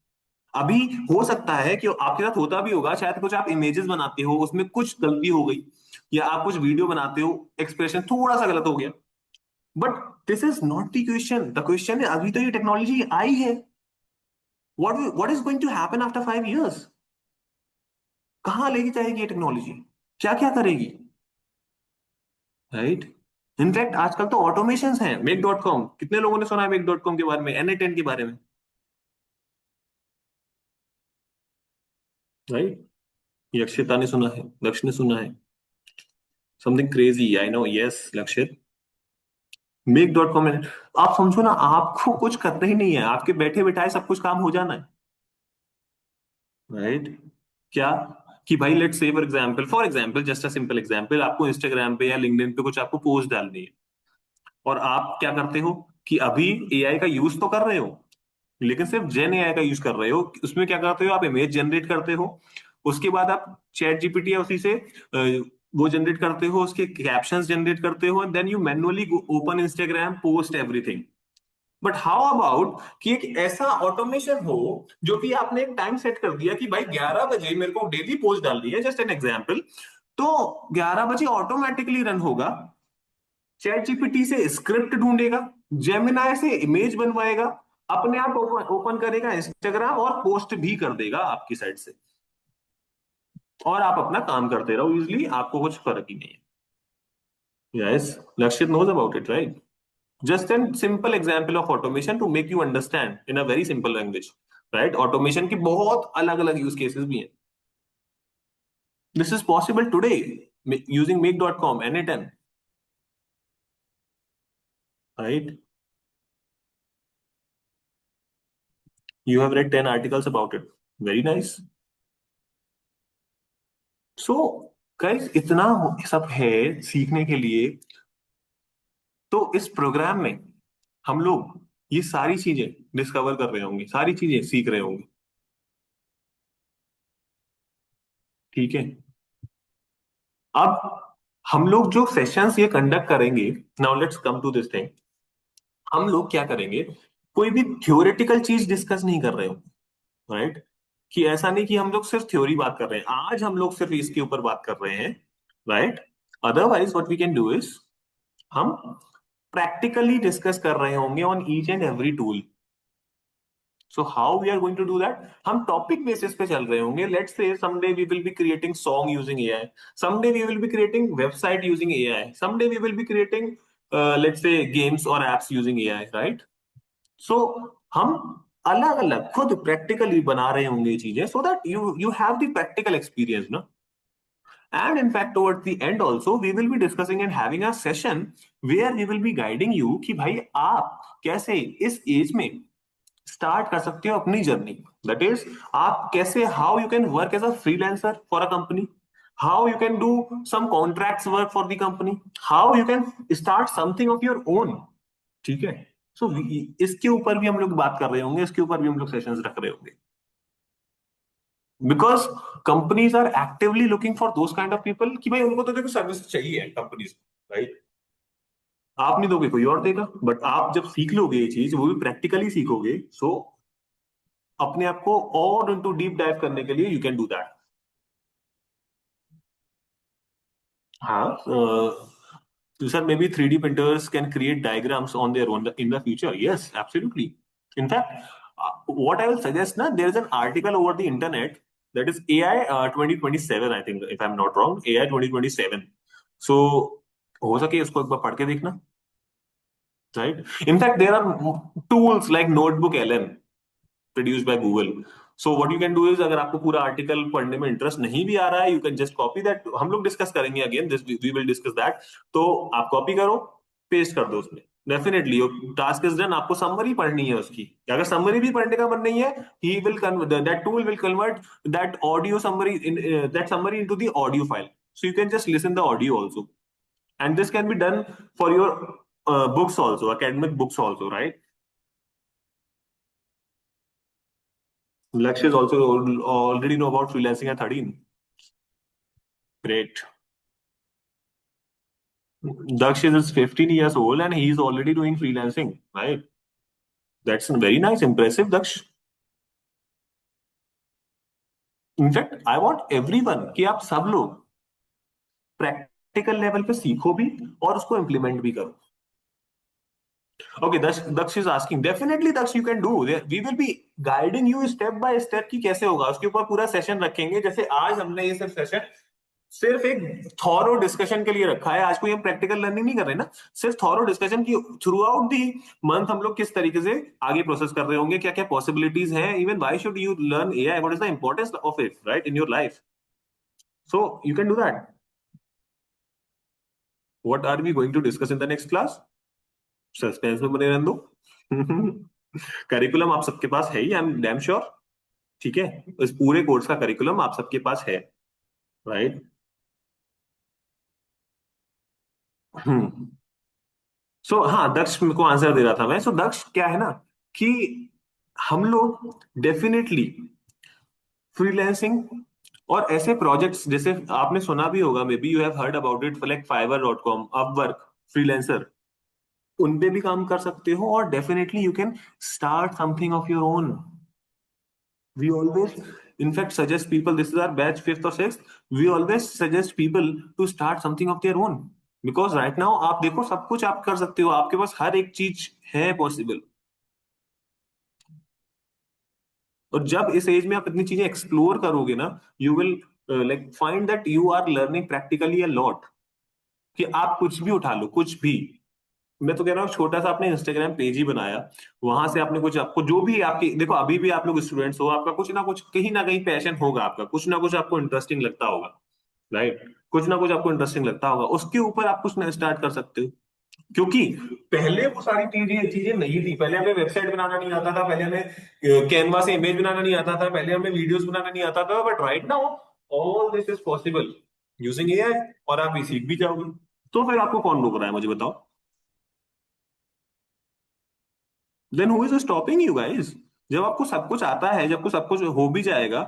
अभी हो सकता है कि आपके साथ होता भी होगा, शायद कुछ आप इमेजेस बनाते हो उसमें कुछ गलती हो गई, या आप कुछ वीडियो बनाते हो एक्सप्रेशन थोड़ा सा गलत हो गया, but this is not the question. The question है अभी तो ये टेक्नोलॉजी आई है, what is going to happen after 5 years? कहाँ लेके जाएगी ये टेक्नोलॉजी, क्या क्या करेगी, राइट? इनफैक्ट आजकल तो ऑटोमेशन हैं, मेक.com, कितने लोगों ने सुना है मेक.com के बारे में, NA10 के बारे में, राइट? यक्षिता ने सुना है, लक्ष्य ने सुना है, something crazy, I know, yes लक्षित। मेक.com में आप समझो ना, आपको कुछ करना ही नहीं है, आपके बैठे बिठाए सब कुछ काम हो जाना है, राइट? क्या कि भाई let's say for example just a simple example, आपको इंस्टाग्राम पे या लिंक्डइन पे कुछ आपको पोस्ट डालनी है, और आप क्या करते हो कि अभी एआई का यूज तो कर रहे हो, लेकिन सिर्फ जेन एआई का यूज कर रहे हो। उसमें क्या करते हो, आप इमेज जनरेट करते हो, उसके बाद आप चैट जीपीटी या उसी से वो जनरेट करते हो, उसके कैप्शंस जनरेट करते हो, then you manually open Instagram, post everything. But how about कि एक ऐसा ऑटोमेशन हो जो कि आपने एक टाइम सेट कर दिया कि भाई 11 बजे मेरे को डेली पोस्ट डालनी है, जस्ट एन एग्जाम्पल, तो 11 बजे ऑटोमेटिकली रन होगा, चैट जीपीटी से स्क्रिप्ट ढूंढेगा, जेमिनाई से इमेज बनवाएगा, अपने आप ओपन करेगा इंस्टाग्राम और पोस्ट भी कर देगा आपकी साइड से, और आप अपना काम करते रहो इजिली, आपको कुछ फर्क ही नहीं है। Yes, Lakshit knows about it, right? Just an simple example of automation to make you understand in a very simple language, right? Automation की बहुत अलग अलग यूज केसेस भी हैं। This is possible today using make.com, NA10, राइट? You have read 10 articles about it. Very nice. So, guys, इतना सब है सीखने के लिए। तो इस प्रोग्राम में हम लोग ये सारी चीजें डिस्कवर कर रहे होंगे, सारी चीजें सीख रहे होंगे, ठीक है? अब हम लोग जो सेशंस ये कंडक्ट करेंगे, now let's come to this thing. हम लोग क्या करेंगे, कोई भी थ्योरेटिकल चीज डिस्कस नहीं कर रहे हो, राइट? कि ऐसा नहीं कि हम लोग सिर्फ थ्योरी बात कर रहे हैं, आज हम लोग सिर्फ इसके ऊपर बात कर रहे हैं, right? Otherwise what we can do is हम प्रैक्टिकली डिस्कस कर रहे होंगे on each and every tool. So how we are going to do that? हम टॉपिक बेसिस पे चल रहे होंगे. Let's say someday we will be creating song using AI. Someday we will be creating website using AI. Someday we will be creating let's say games or apps using AI, right? So हम अलग अलग खुद practically बना रहे होंगे ये चीजें, so that you have the practical experience, no? And in fact, towards the end also, we will be discussing and having a session where we will be guiding you कि भाई आप कैसे इस एज में स्टार्ट कर सकते हो अपनी जर्नी. दैट इज आप कैसे, how you can work as a freelancer for a company, how you can do some contracts work for the company, how you can start something of your own. ठीक है. सो इसके ऊपर भी हम लोग बात कर रहे होंगे, इसके ऊपर भी हम लोग सेशंस रख रहे होंगे. Because companies are actively looking for those kind of people कि भाई उनको तो देखो सर्विस चाहिए कंपनीज, राइट? आप नहीं दोगे, कोई और देगा. बट आप जब सीख लोगे ये चीज, वो भी प्रैक्टिकली सीखोगे, सो अपने आप को और इनटू डीप डाइव करने के लिए यू कैन डू दैट. हाँ, sir, maybe 3D printers can create diagrams on their own in the future. Yes, absolutely. In fact, what I will suggest, na, there is an article over the internet that is AI 2027, I think, if I'm not wrong, AI 2027. So, हो सके उसको एक बार पढ़ के देखना, right? In fact, there are tools like Notebook LM produced by Google. So what you can do is, अगर आपको पूरा आर्टिकल पढ़ने में इंटरेस्ट नहीं भी आ रहा है, you can just copy that. हम लोग डिस्कस करेंगे again, this we will discuss that. तो आप कॉपी करो, पेस्ट कर दो उसमें. Definitely task is done. आपको समरी पढ़नी है उसकी. अगर समरी भी पढ़ने का मन नहीं है, he will that tool will convert that audio summary in that summary into the audio file. So you can just listen the audio also, and this can be done for your books also, academic books also, right? Lakshya is also already know about freelancing at 13. Great. Daksh is 15 years old and he is already doing freelancing, right? That's very nice, impressive, Daksh. In fact, I want everyone कि आप सब लोग practical level पे सीखो भी और उसको implement भी करो. Okay, Daksh is asking. Definitely, Daksh, you can do. We will be guiding you step by step कि कैसे होगा. उसके ऊपर पूरा सेशन रखेंगे. जैसे आज हमने ये सब सेशन सिर्फ एक थॉरो डिस्कशन के लिए रखा है. आज कोई हम प्रैक्टिकल लर्निंग नहीं कर रहे ना, सिर्फ थॉरो डिस्कशन की. थ्रू आउट दी मंथ हम लोग किस तरीके से आगे प्रोसेस कर रहे होंगे, क्या क्या पॉसिबिलिटीज हैं, even why should you learn AI, what is the importance of it, right, in your life. So you can do that. What are we going to discuss in the next class? Suspense में बने रहने दो. Curriculum आप सबके पास है ही, I am damn sure. ठीक है, इस पूरे कोर्स का करिकुलम आप सबके पास है, राइट? सो हाँ, दक्ष को आंसर दे रहा था मैं. सो दक्ष क्या है ना कि हम लोग डेफिनेटली फ्रीलैंसिंग और ऐसे प्रोजेक्ट्स, जैसे आपने सुना भी होगा, may be you have heard about it, like fiverr.com, Upwork, freelancer, उन पे भी काम कर सकते हो. और definitely you can start something of your own. We always, in fact, suggest people, this is our batch 5th or 6th, we always suggest people to start something of their own. Because right now, आप देखो, सब कुछ आप कर सकते हो, आपके पास हर एक चीज है पॉसिबल. और जब इस एज में आप इतनी चीजें एक्सप्लोर करोगे ना, you will like find that you are learning practically a lot. कि आप कुछ भी उठा लो, कुछ भी. मैं तो कह रहा हूँ, छोटा सा आपने इंस्टाग्राम पेज ही बनाया, वहां से आपने कुछ, आपको जो भी आपकी, देखो अभी भी आप लोग स्टूडेंट्स हो, आपका कुछ ना कुछ कहीं ना कहीं पैशन होगा, आपका कुछ ना कुछ आपको इंटरेस्टिंग लगता होगा, राइट? कुछ ना कुछ आपको इंटरेस्टिंग लगता होगा, उसके ऊपर आप कुछ स्टार्ट कर सकते हो. क्योंकि पहले वो सारी चीजें नहीं थी. पहले हमें वेबसाइट बनाना नहीं आता था, पहले हमें कैनवा से इमेज बनाना नहीं आता था, पहले हमें वीडियोस बनाना नहीं आता था. But right now all this is possible using AI, और आप ये सीख भी जाओगे. तो फिर आपको कौन रोक रहा है, मुझे बताओ? Then who is stopping you guys? जब आपको सब कुछ आता है, जब आपको सब कुछ हो भी जाएगा,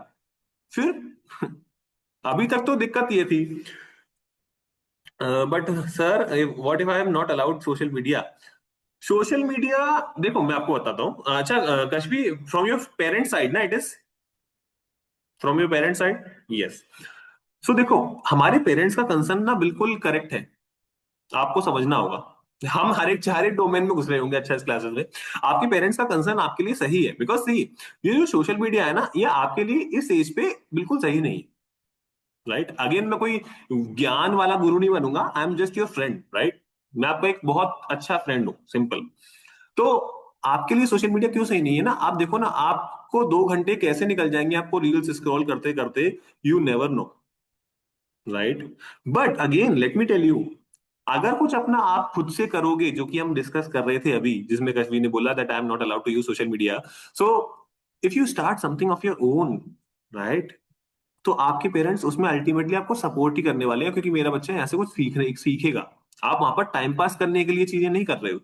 फिर अभी तक तो दिक्कत ये थी. But sir, what if I am not allowed social media? Social media, देखो मैं आपको बताता हूँ. अच्छा कश्मी, फ्रॉम योर पेरेंट्स साइड ना, it is from your parents side? Yes. So देखो, हमारे पेरेंट्स का कंसर्न ना बिल्कुल करेक्ट है, आपको समझना होगा. हम हर एक डोमेन में घुस रहे होंगे अच्छा इस क्लासेस में। आपके पेरेंट्स का कंसर्न आपके लिए सही है, बिकॉज सी, ये जो सोशल मीडिया है ना, ये आपके लिए इस एज पे बिल्कुल सही नहीं है। राइट, अगेन मैं कोई ज्ञान वाला गुरु नहीं बनूंगा, I am just your friend, right. मैं आपका एक बहुत अच्छा फ्रेंड हूँ, सिंपल। तो आपके लिए सोशल मीडिया क्यों सही नहीं है ना, आप देखो ना, आपको 2 घंटे कैसे निकल जाएंगे आपको रील्स स्क्रॉल करते करते, you never know, right. But again let me tell you, अगर कुछ अपना आप खुद से करोगे, जो कि हम डिस्कस कर रहे थे अभी, जिसमें कश्मीर ने बोला that I am not allowed to use social media, so if you start something of your own, right, तो आपके पेरेंट्स उसमें अल्टीमेटली आपको सपोर्ट ही करने वाले हैं, क्योंकि मेरा बच्चा यहाँ से कुछ सीखेगा। आप वहां पर टाइम पास करने के लिए चीजें नहीं कर रहे हो,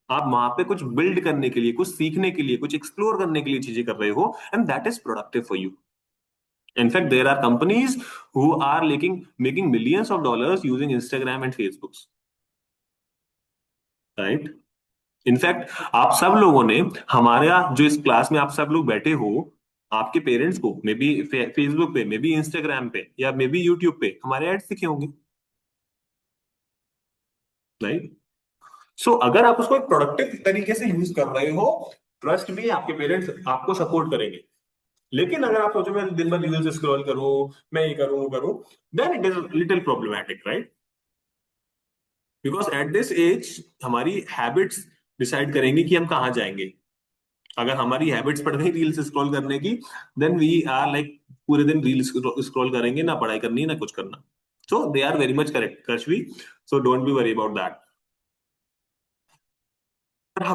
आप वहां पे कुछ बिल्ड करने के लिए, कुछ सीखने के लिए, कुछ एक्सप्लोर करने के लिए चीजें कर रहे हो, and that is productive for you. In fact, there are companies who are making millions of dollars using Instagram and Facebooks, right? In fact आप सब लोगों ने, हमारे जो इस क्लास में आप सब लोग बैठे हो, आपके पेरेंट्स को मे बी फेसबुक पे, मे बी इंस्टाग्राम पे, या मे बी यूट्यूब पे हमारे एड्स दिखे होंगे, राइट। सो अगर आप उसको एक प्रोडक्टिव तरीके से यूज कर रहे हो, ट्रस्ट भी आपके पेरेंट्स आपको सपोर्ट करेंगे। लेकिन अगर आप सोचो मैं दिन भर रील्स स्क्रॉल करूं, मैं ये करूं वो करूं, then it is little problematic, right. Because at this age हमारी हैबिट्स डिसाइड करेंगी कि हम कहाँ जाएंगे। अगर हमारी हैबिट्स पड़ गई रील्स स्क्रॉल करने की, देन वी आर लाइक पूरे दिन रील्स स्क्रॉल करेंगे, ना पढ़ाई करनी ना कुछ करना। So they are very much correct Kashvi, so don't be worry about that.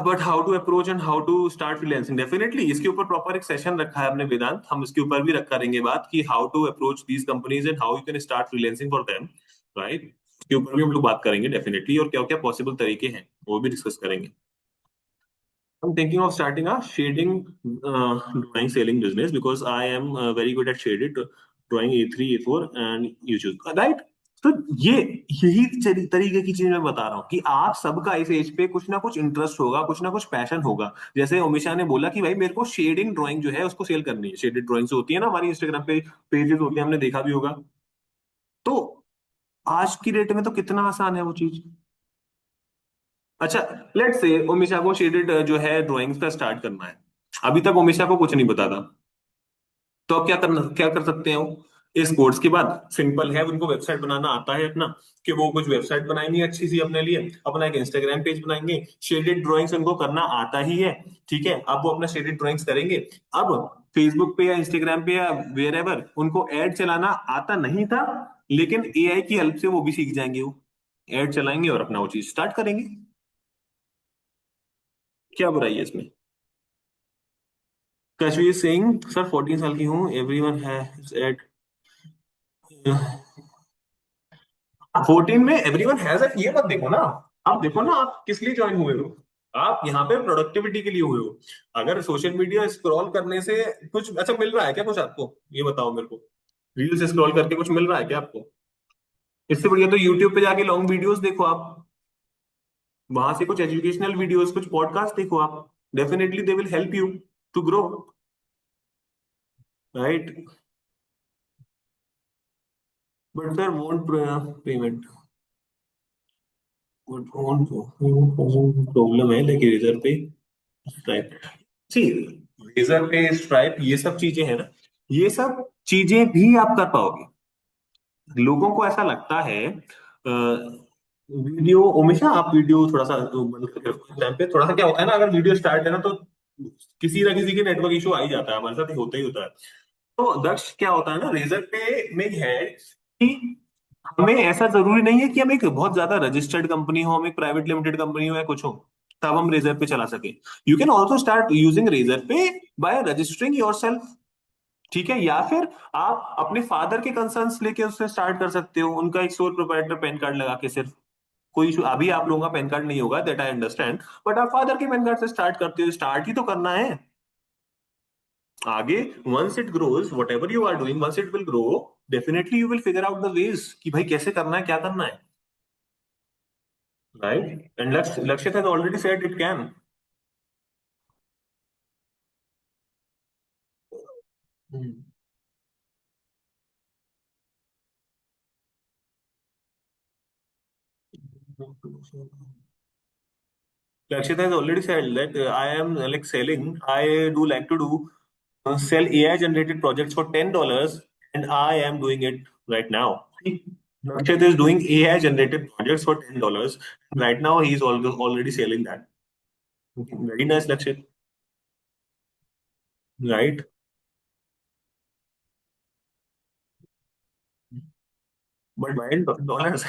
But how to approach and how to start freelancing, definitely इसके ऊपर प्रॉपर एक सेशन रखा है हमने वेदांत, हम इसके ऊपर भी रख करेंगे बात कि how to approach these companies and how you can start freelancing for them, right. इसके ऊपर भी हम लोग बात करेंगे डेफिनेटली, और क्या क्या पॉसिबल तरीके हैं वो भी डिस्कस करेंगे। I'm thinking of starting a shading drawing selling business because I am very good at shaded drawing A3, A4 and you choose, right? तो ये यही तरीके की चीज मैं बता रहा हूँ कि आप सबका इस एज पे कुछ ना कुछ इंटरेस्ट होगा, कुछ ना कुछ पैशन होगा। जैसे ओमिशा ने बोला कि भाई मेरे को शेडिंग ड्राइंग जो है उसको सेल करनी है, शेडेड ड्राइंग्स होती है ना हमारी इंस्टाग्राम पे पेजेस होते हैं, हमने देखा भी होगा। तो आज की डेट में तो कितना आसान है वो चीज। अच्छा, लेट्स से ओमिशा को शेडेड जो है ड्राइंग्स का स्टार्ट करना है, अभी तक ओमिशा को कुछ नहीं पता था, तो अब क्या कर सकते हैं वो इस कोर्स के बाद, सिंपल है, उनको वेबसाइट बनाना आता है अपना, कि वो कुछ वेबसाइट बनाएंगे अच्छी सी अपने लिए, अपना एक इंस्टाग्राम पेज बनाएंगे, शेडेड ड्राइंग्स उनको करना आता ही है, ठीक है, अब वो अपना शेडेड ड्राइंग्स करेंगे। अब फेसबुक पे या इंस्टाग्राम पे या वेर एवर उनको एड चलाना आता नहीं था, लेकिन एआई की हेल्प से वो भी सीख जाएंगे, वो एड चलाएंगे और अपना वो चीज स्टार्ट करेंगे। क्या बुराई है इसमें। कश्मीर सिंह सर 14 साल की हूँ, एवरीवन हैज एट 14 में एवरीवन हैज एट, ये मत देखो ना, आप देखो ना आप किस लिए ज्वाइन हुए हो, आप यहाँ पे प्रोडक्टिविटी के लिए हुए हो। अगर सोशल मीडिया स्क्रॉल करने से कुछ अच्छा मिल रहा है क्या, कुछ आपको ये बताओ मेरे को, रील्स स्क्रॉल करके कुछ मिल रहा है क्या आपको। इससे बढ़िया तो यूट्यूब पे जाके लॉन्ग वीडियोस देखो आप, वहां से कुछ एजुकेशनल वीडियोस, कुछ पॉडकास्ट देखो आप, definitely they will help you to grow, right. But sir won't payment, problem है like Razorpay, Stripe, see, Razorpay Stripe, ये सब चीजें हैं ना, ये सब चीजें भी आप कर पाओगे। लोगों को ऐसा लगता है वीडियो, हमेशा आप वीडियो थोड़ा सा बंद करके रखो टाइम पे, थोड़ा सा क्या होता है ना, अगर वीडियो स्टार्ट है ना तो किसी ना किसी के नेटवर्क इशू आ ही जाता है, हमारे साथ ही होता ही होता है। तो दक्ष क्या होता है ना, रेजर पे में है कि हमें ऐसा जरूरी नहीं है कि हम एक बहुत ज्यादा रजिस्टर्ड कंपनी हो, हम एक प्राइवेट लिमिटेड कंपनी हो या कुछ हो, तब हम रेजर पे चला सके। You can also start using Razorpay by registering yourself, ठीक है, या फिर आप अपने फादर के कंसर्न्स लेके उससे स्टार्ट कर सकते हो, उनका एक सोल प्रोप्राइटर पैन कार्ड लगा के सिर्फ, कोई इशू, अभी आप लोगों का पैन कार्ड नहीं होगा, दैट आई अंडरस्टैंड, बट आप फादर के पैन कार्ड से स्टार्ट करते हो, स्टार्ट ही तो करना है। आगे once it grows, whatever you are doing, once it will grow, definitely you will figure out the ways कि भाई कैसे करना है, क्या करना है, right. And Lakshit has already said it can. Hmm. Lakshit has already said that I am like selling. I do like to do sell AI generated projects for $10, and I am doing it right now. See, Lakshit is doing AI generated projects for $10. Right now, he's already selling that. Very nice, Lakshit. Right? But why in dollars?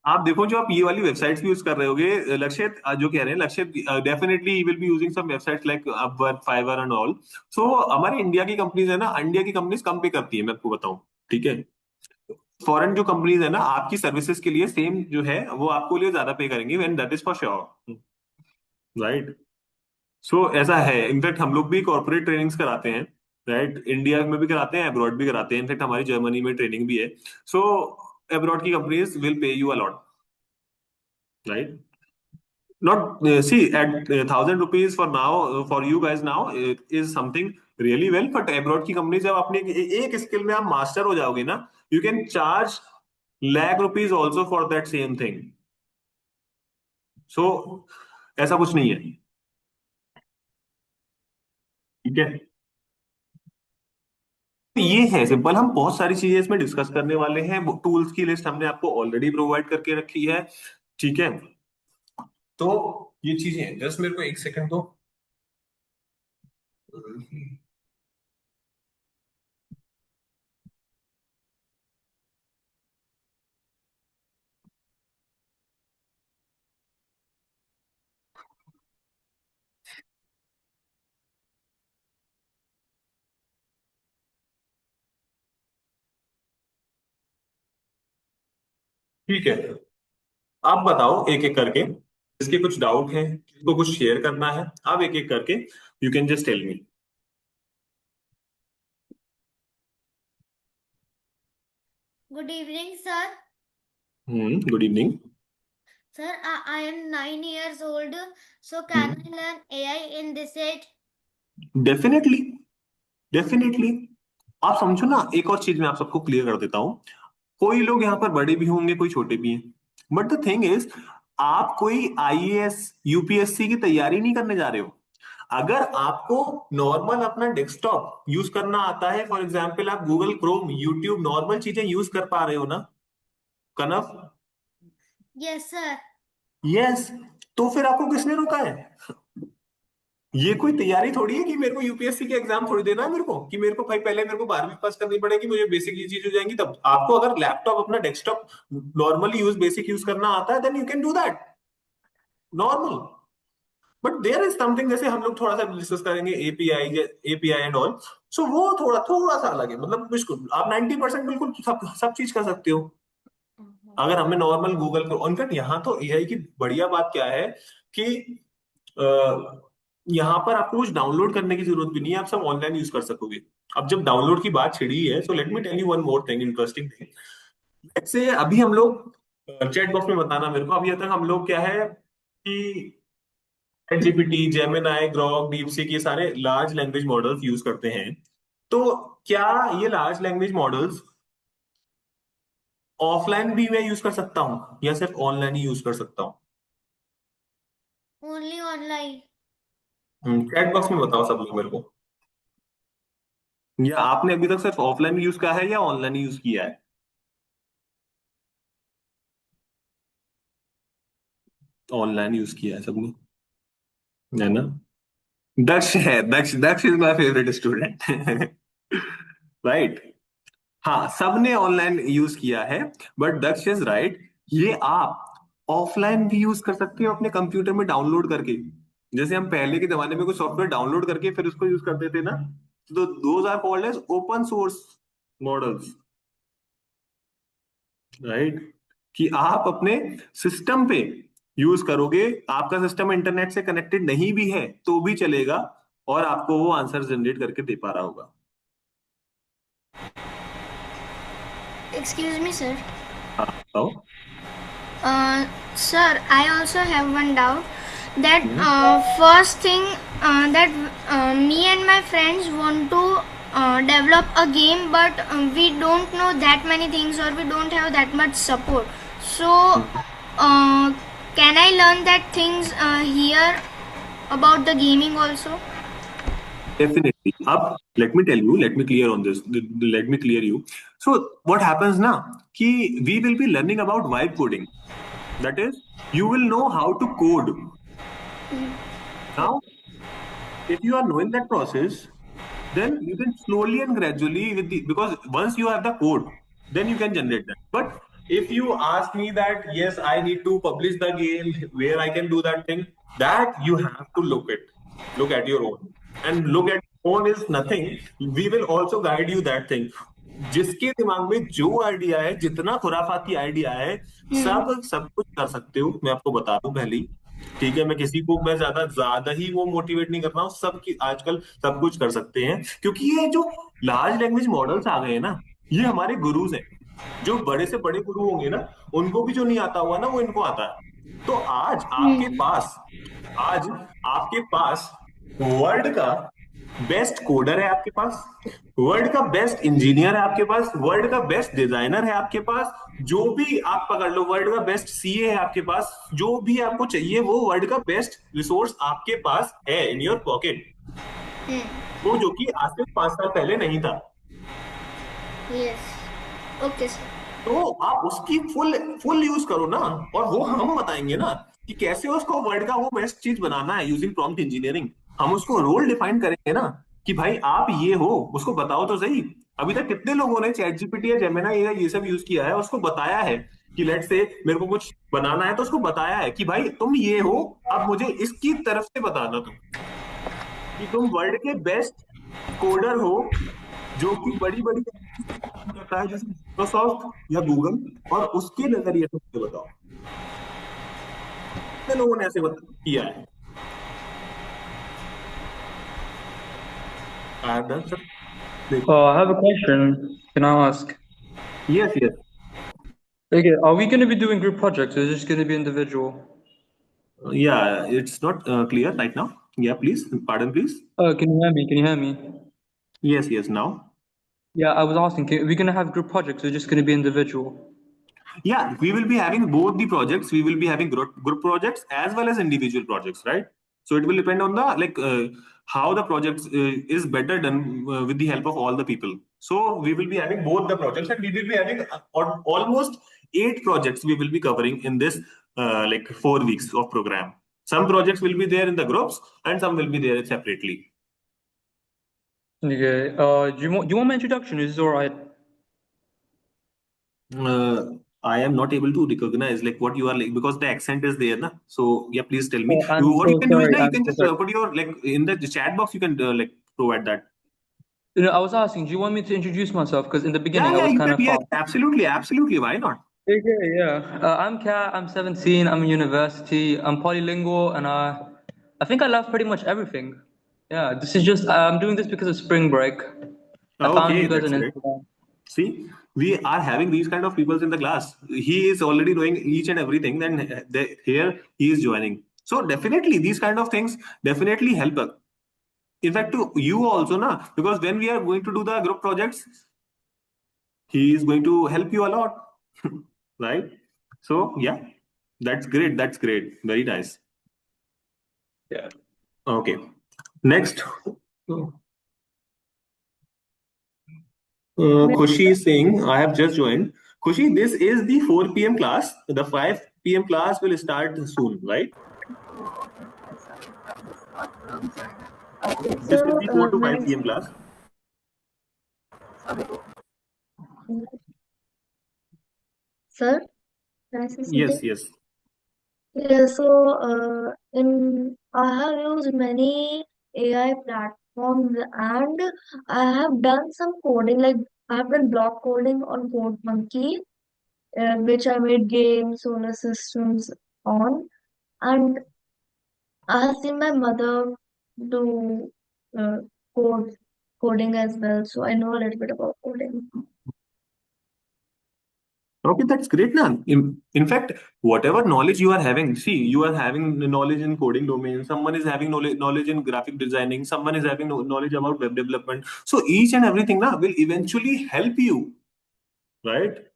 आप देखो जो आप ये वाली websites भी use कर रहे होगे लक्षित जो कह रहे हैं Lakshit definitely he will be using some websites like Upwork Fiverr and all so हमारे इंडिया की कंपनीज है ना इंडिया की कंपनीज कम पे करती है मैं आपको बताऊं ठीक है फॉरेन जो कंपनीज है ना आपकी सर्विसेज के लिए सेम जो है वो आपको लिए ज्यादा पे करेंगे and that is for sure right so ऐसा है इनफैक्ट हम लोग भी कॉर्पोरेट ट्रेनिंग्स कराते हैं राइट इंडिया में भी कराते हैं अब्रॉड भी कराते हैं इनफैक्ट हमारी जर्मनी में ट्रेनिंग भी है सो अब्रॉड की companies will pay you a lot right not see at 1,000 rupees for now for you guys now is something really well but abroad की कंपनी जब अपने एक स्किल में आप मास्टर हो जाओगे ना you can charge lakh rupees also for that same thing so ऐसा कुछ नहीं है ठीक है ये है सिंपल हम बहुत सारी चीजें इसमें डिस्कस करने वाले हैं टूल्स की लिस्ट हमने आपको ऑलरेडी प्रोवाइड करके रखी है ठीक है तो ये चीजें हैं जस्ट मेरे को एक सेकंड दो ठीक है आप बताओ एक एक करके इसके कुछ डाउट हैं किसको कुछ शेयर करना है आप एक एक करके you can just tell me Good evening, sir. Good evening Sir, I am 9 years old. So can I learn AI in this age? Definitely definitely आप समझो ना एक और चीज मैं आप सबको क्लियर कर देता हूं कोई लोग यहाँ पर बड़े भी होंगे कोई छोटे भी हैं बट द थिंग इज आप कोई आईएएस यूपीएससी की तैयारी नहीं करने जा रहे हो अगर आपको नॉर्मल अपना डेस्कटॉप यूज करना आता है फॉर एग्जाम्पल आप गूगल क्रोम यूट्यूब नॉर्मल चीजें यूज कर पा रहे हो ना कनफ Yes, sir. यस तो फिर आपको किसने रोका है ये कोई तैयारी थोड़ी है कि मेरे को यूपीएससी के एग्जाम थोड़ी देना है मेरे को कि मेरे को भाई पहले मेरे को 12वीं पास करनी पड़ेगी मुझे बेसिक ये चीज हो जाएंगी तब आपको अगर लैपटॉप अपना desktop normally use basic use करना आता है then you can do that normal but there is something जैसे हम लोग थोड़ा सा डिस्कस करेंगे एपीआई एंड ऑल सो वो थोड़ा थोड़ा सा अलग है मतलब बिल्कुल आप 90% बिल्कुल सब चीज कर सकते हो अगर हमें नॉर्मल गूगल को इनफैक्ट यहाँ तो एआई की बढ़िया बात क्या है कि यहाँ पर आपको कुछ डाउनलोड करने की जरूरत भी नहीं है आप सब ऑनलाइन यूज कर सकोगे अब जब डाउनलोड की बात छिड़ी है so let me tell you one more thing interesting thing let's say अभी हम लोग चैट बॉक्स में बताना मेरे को अभी तक हम लोग क्या है कि ChatGPT जेमिनाई ग्रॉक डीपसीक ये सारे लार्ज लैंग्वेज मॉडल्स यूज करते हैं तो क्या ये लार्ज लैंग्वेज मॉडल्स ऑफलाइन भी मैं यूज कर सकता हूँ या सिर्फ ऑनलाइन ही यूज कर सकता हूँ Only online. चैट बॉक्स में बताओ सब लोग मेरे को या आपने अभी तक सिर्फ ऑफलाइन यूज किया है या ऑनलाइन यूज किया है ऑनलाइन यूज किया है सबने है ना दक्ष है Daksh Daksh is my favourite student right हाँ सबने ऑनलाइन यूज किया है बट दक्ष इज राइट ये आप ऑफलाइन भी यूज कर सकते हो अपने कंप्यूटर में डाउनलोड करके जैसे हम पहले के जमाने में कोई सॉफ्टवेयर डाउनलोड करके फिर उसको यूज करते थे ना तो those are called as open source models right कि आप अपने सिस्टम पे यूज करोगे आपका सिस्टम इंटरनेट से कनेक्टेड नहीं भी है तो भी चलेगा और आपको वो आंसर जनरेट करके दे पा रहा होगा Excuse me, sir. हाँ बताओ Sir, I also have one doubt that first thing that me and my friends want to develop a game but we don't know that many things or we don't have that much support. So can I learn that things here about the gaming also? Definitely. Up, let me tell you, let me clear on this. Let me clear you. So what happens now? Ki we will be learning about vibe coding. That is, you will know how to code. Now, if you are knowing that process, then you can slowly and gradually because once you have the code, then you can generate that. But if you ask me that yes, I need to publish the game where I can do that thing, that you have to look at your own, and look at own is nothing. We will also guide you that thing. जिसके दिमाग में जो idea है, जितना खुराफाती idea है, सब कुछ कर सकते हो। मैं आपको बता दूं पहले ही, ठीक है। मैं किसी को मैं ज्यादा ही वो मोटिवेट नहीं कर रहा हूँ। सबकी आजकल सब कुछ कर सकते हैं, क्योंकि ये जो लार्ज लैंग्वेज मॉडल्स आ गए हैं ना, ये हमारे गुरुज हैं। जो बड़े से बड़े गुरु होंगे ना, उनको भी जो नहीं आता हुआ ना, वो इनको आता है। तो आज आपके पास वर्ल्ड का बेस्ट कोडर है आपके पास, वर्ल्ड का बेस्ट इंजीनियर है आपके पास, वर्ल्ड का बेस्ट डिजाइनर है आपके पास, जो भी आप पकड़ लो, वर्ल्ड का बेस्ट सीए है आपके पास। जो भी आपको चाहिए वो वर्ल्ड का बेस्ट रिसोर्स आपके पास है इन योर पॉकेट, वो जो कि आज से 5 साल पहले नहीं था। Yes, okay sir. तो आप उसकी फुल यूज करो ना, और वो हम बताएंगे ना कि कैसे उसको वर्ल्ड का वो बेस्ट चीज बनाना है यूजिंग प्रॉम्प्ट इंजीनियरिंग। हम उसको रोल डिफाइन करेंगे ना कि भाई आप ये हो, उसको बताओ तो सही। अभी तक कितने लोगों ने चैट जीपीटी या जेमिनी या ये सब यूज किया है, उसको बताया है कि लेट्स से मेरे को कुछ बनाना है, तो उसको बताया है कि भाई तुम ये हो, अब मुझे इसकी तरफ से बताना तुम कि तुम वर्ल्ड के बेस्ट कोडर हो, जो कि बड़ी बड़ी करता है जैसे माइक्रोसॉफ्ट या गूगल, और उसके नजरिए से मुझे बताओ कितने लोगों ने ऐसे किया है। I have done, sir. I have a question. Can I ask? Yes, yes. Okay, are we going to be doing group projects or is it just going to be individual? Yeah, it's not clear right now. Yeah, please. Pardon, please. Can you hear me? Can you hear me? Yes, yes, now. Yeah, I was asking, are we going to have group projects or is it just going to be individual? Yeah, we will be having both the projects. We will be having group projects as well as individual projects, right? So it will depend on the how the project is better done with the help of all the people. So we will be having both the projects, and we will be having almost 8 projects we will be covering in this 4 weeks of program. Some projects will be there in the groups and some will be there separately. Okay. Do you want my introduction? Is this all right? I am not able to recognize what you are because the accent is there, na? So yeah, please tell me. I'm What so you can do is sorry. you can just put your in the chat box. You can provide that. You know, I was asking, do you want me to introduce myself? Because in the beginning I was you kind can, of fast. Absolutely. Why not? Okay, yeah. I'm Kat. I'm 17. I'm in university. I'm polylingual, and I think I love pretty much everything. Yeah, this is just I'm doing this because of spring break. I found you guys on Instagram. See, we are having these kind of people in the class. He is already doing each and everything. Then here he is joining. So definitely these kind of things definitely help us. In fact, to you also, na, because when we are going to do the group projects, he is going to help you a lot, right? So yeah, that's great. That's great. Very nice. Yeah. Okay. Next. Khushi is saying, I have just joined. Khushi, this is the 4 p.m. class. The 5 p.m. class will start soon, right? This will be 4 to 5 p.m. class. Sir, can I say something? Yes. Yeah, so I have used many AI platforms and I have done some coding, like I have done block coding on CodeMonkey, which I made games, solar systems on, and I have seen my mother do coding as well, so I know a little bit about coding. Okay, that's great, na. In fact, whatever knowledge you are having, see, you are having knowledge in coding domain. Someone is having knowledge in graphic designing. Someone is having knowledge about web development. So each and everything na will eventually help you, right?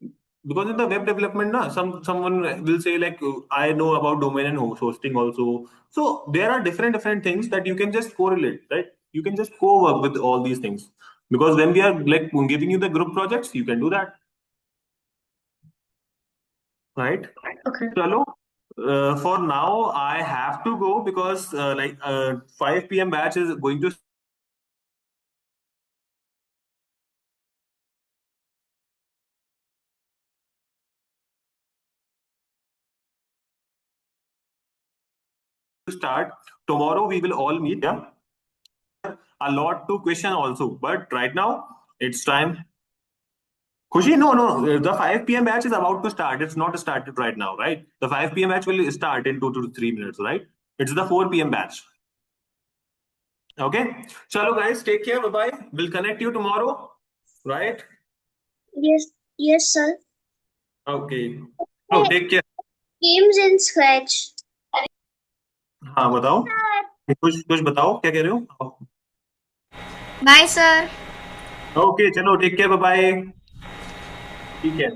because in the web development, na, someone will say like, I know about domain and hosting also. So there are different things that you can just correlate, right? You can just co-work with all these things, because when we are like giving you the group projects, you can do that, right? Okay. Chalo, for now I have to go because 5 p.m. batch is going to start. Tomorrow we will all meet. Yeah, a lot to question also, but right now it's time. Khushi, no. The 5 p.m. batch is about to start. It's not started right now, right? The 5 p.m. batch will start in 2 to 3 minutes, right? It's the 4 p.m. batch. Okay. Chalo, guys, take care. Bye bye. We'll connect you tomorrow, right? Yes, sir. Okay. So take care. Games in Scratch. हाँ बताओ, कुछ कुछ बताओ, क्या कह रहे हो? Bye, sir. Okay चलो, टेक केयर, बाय बाय. ठीक है.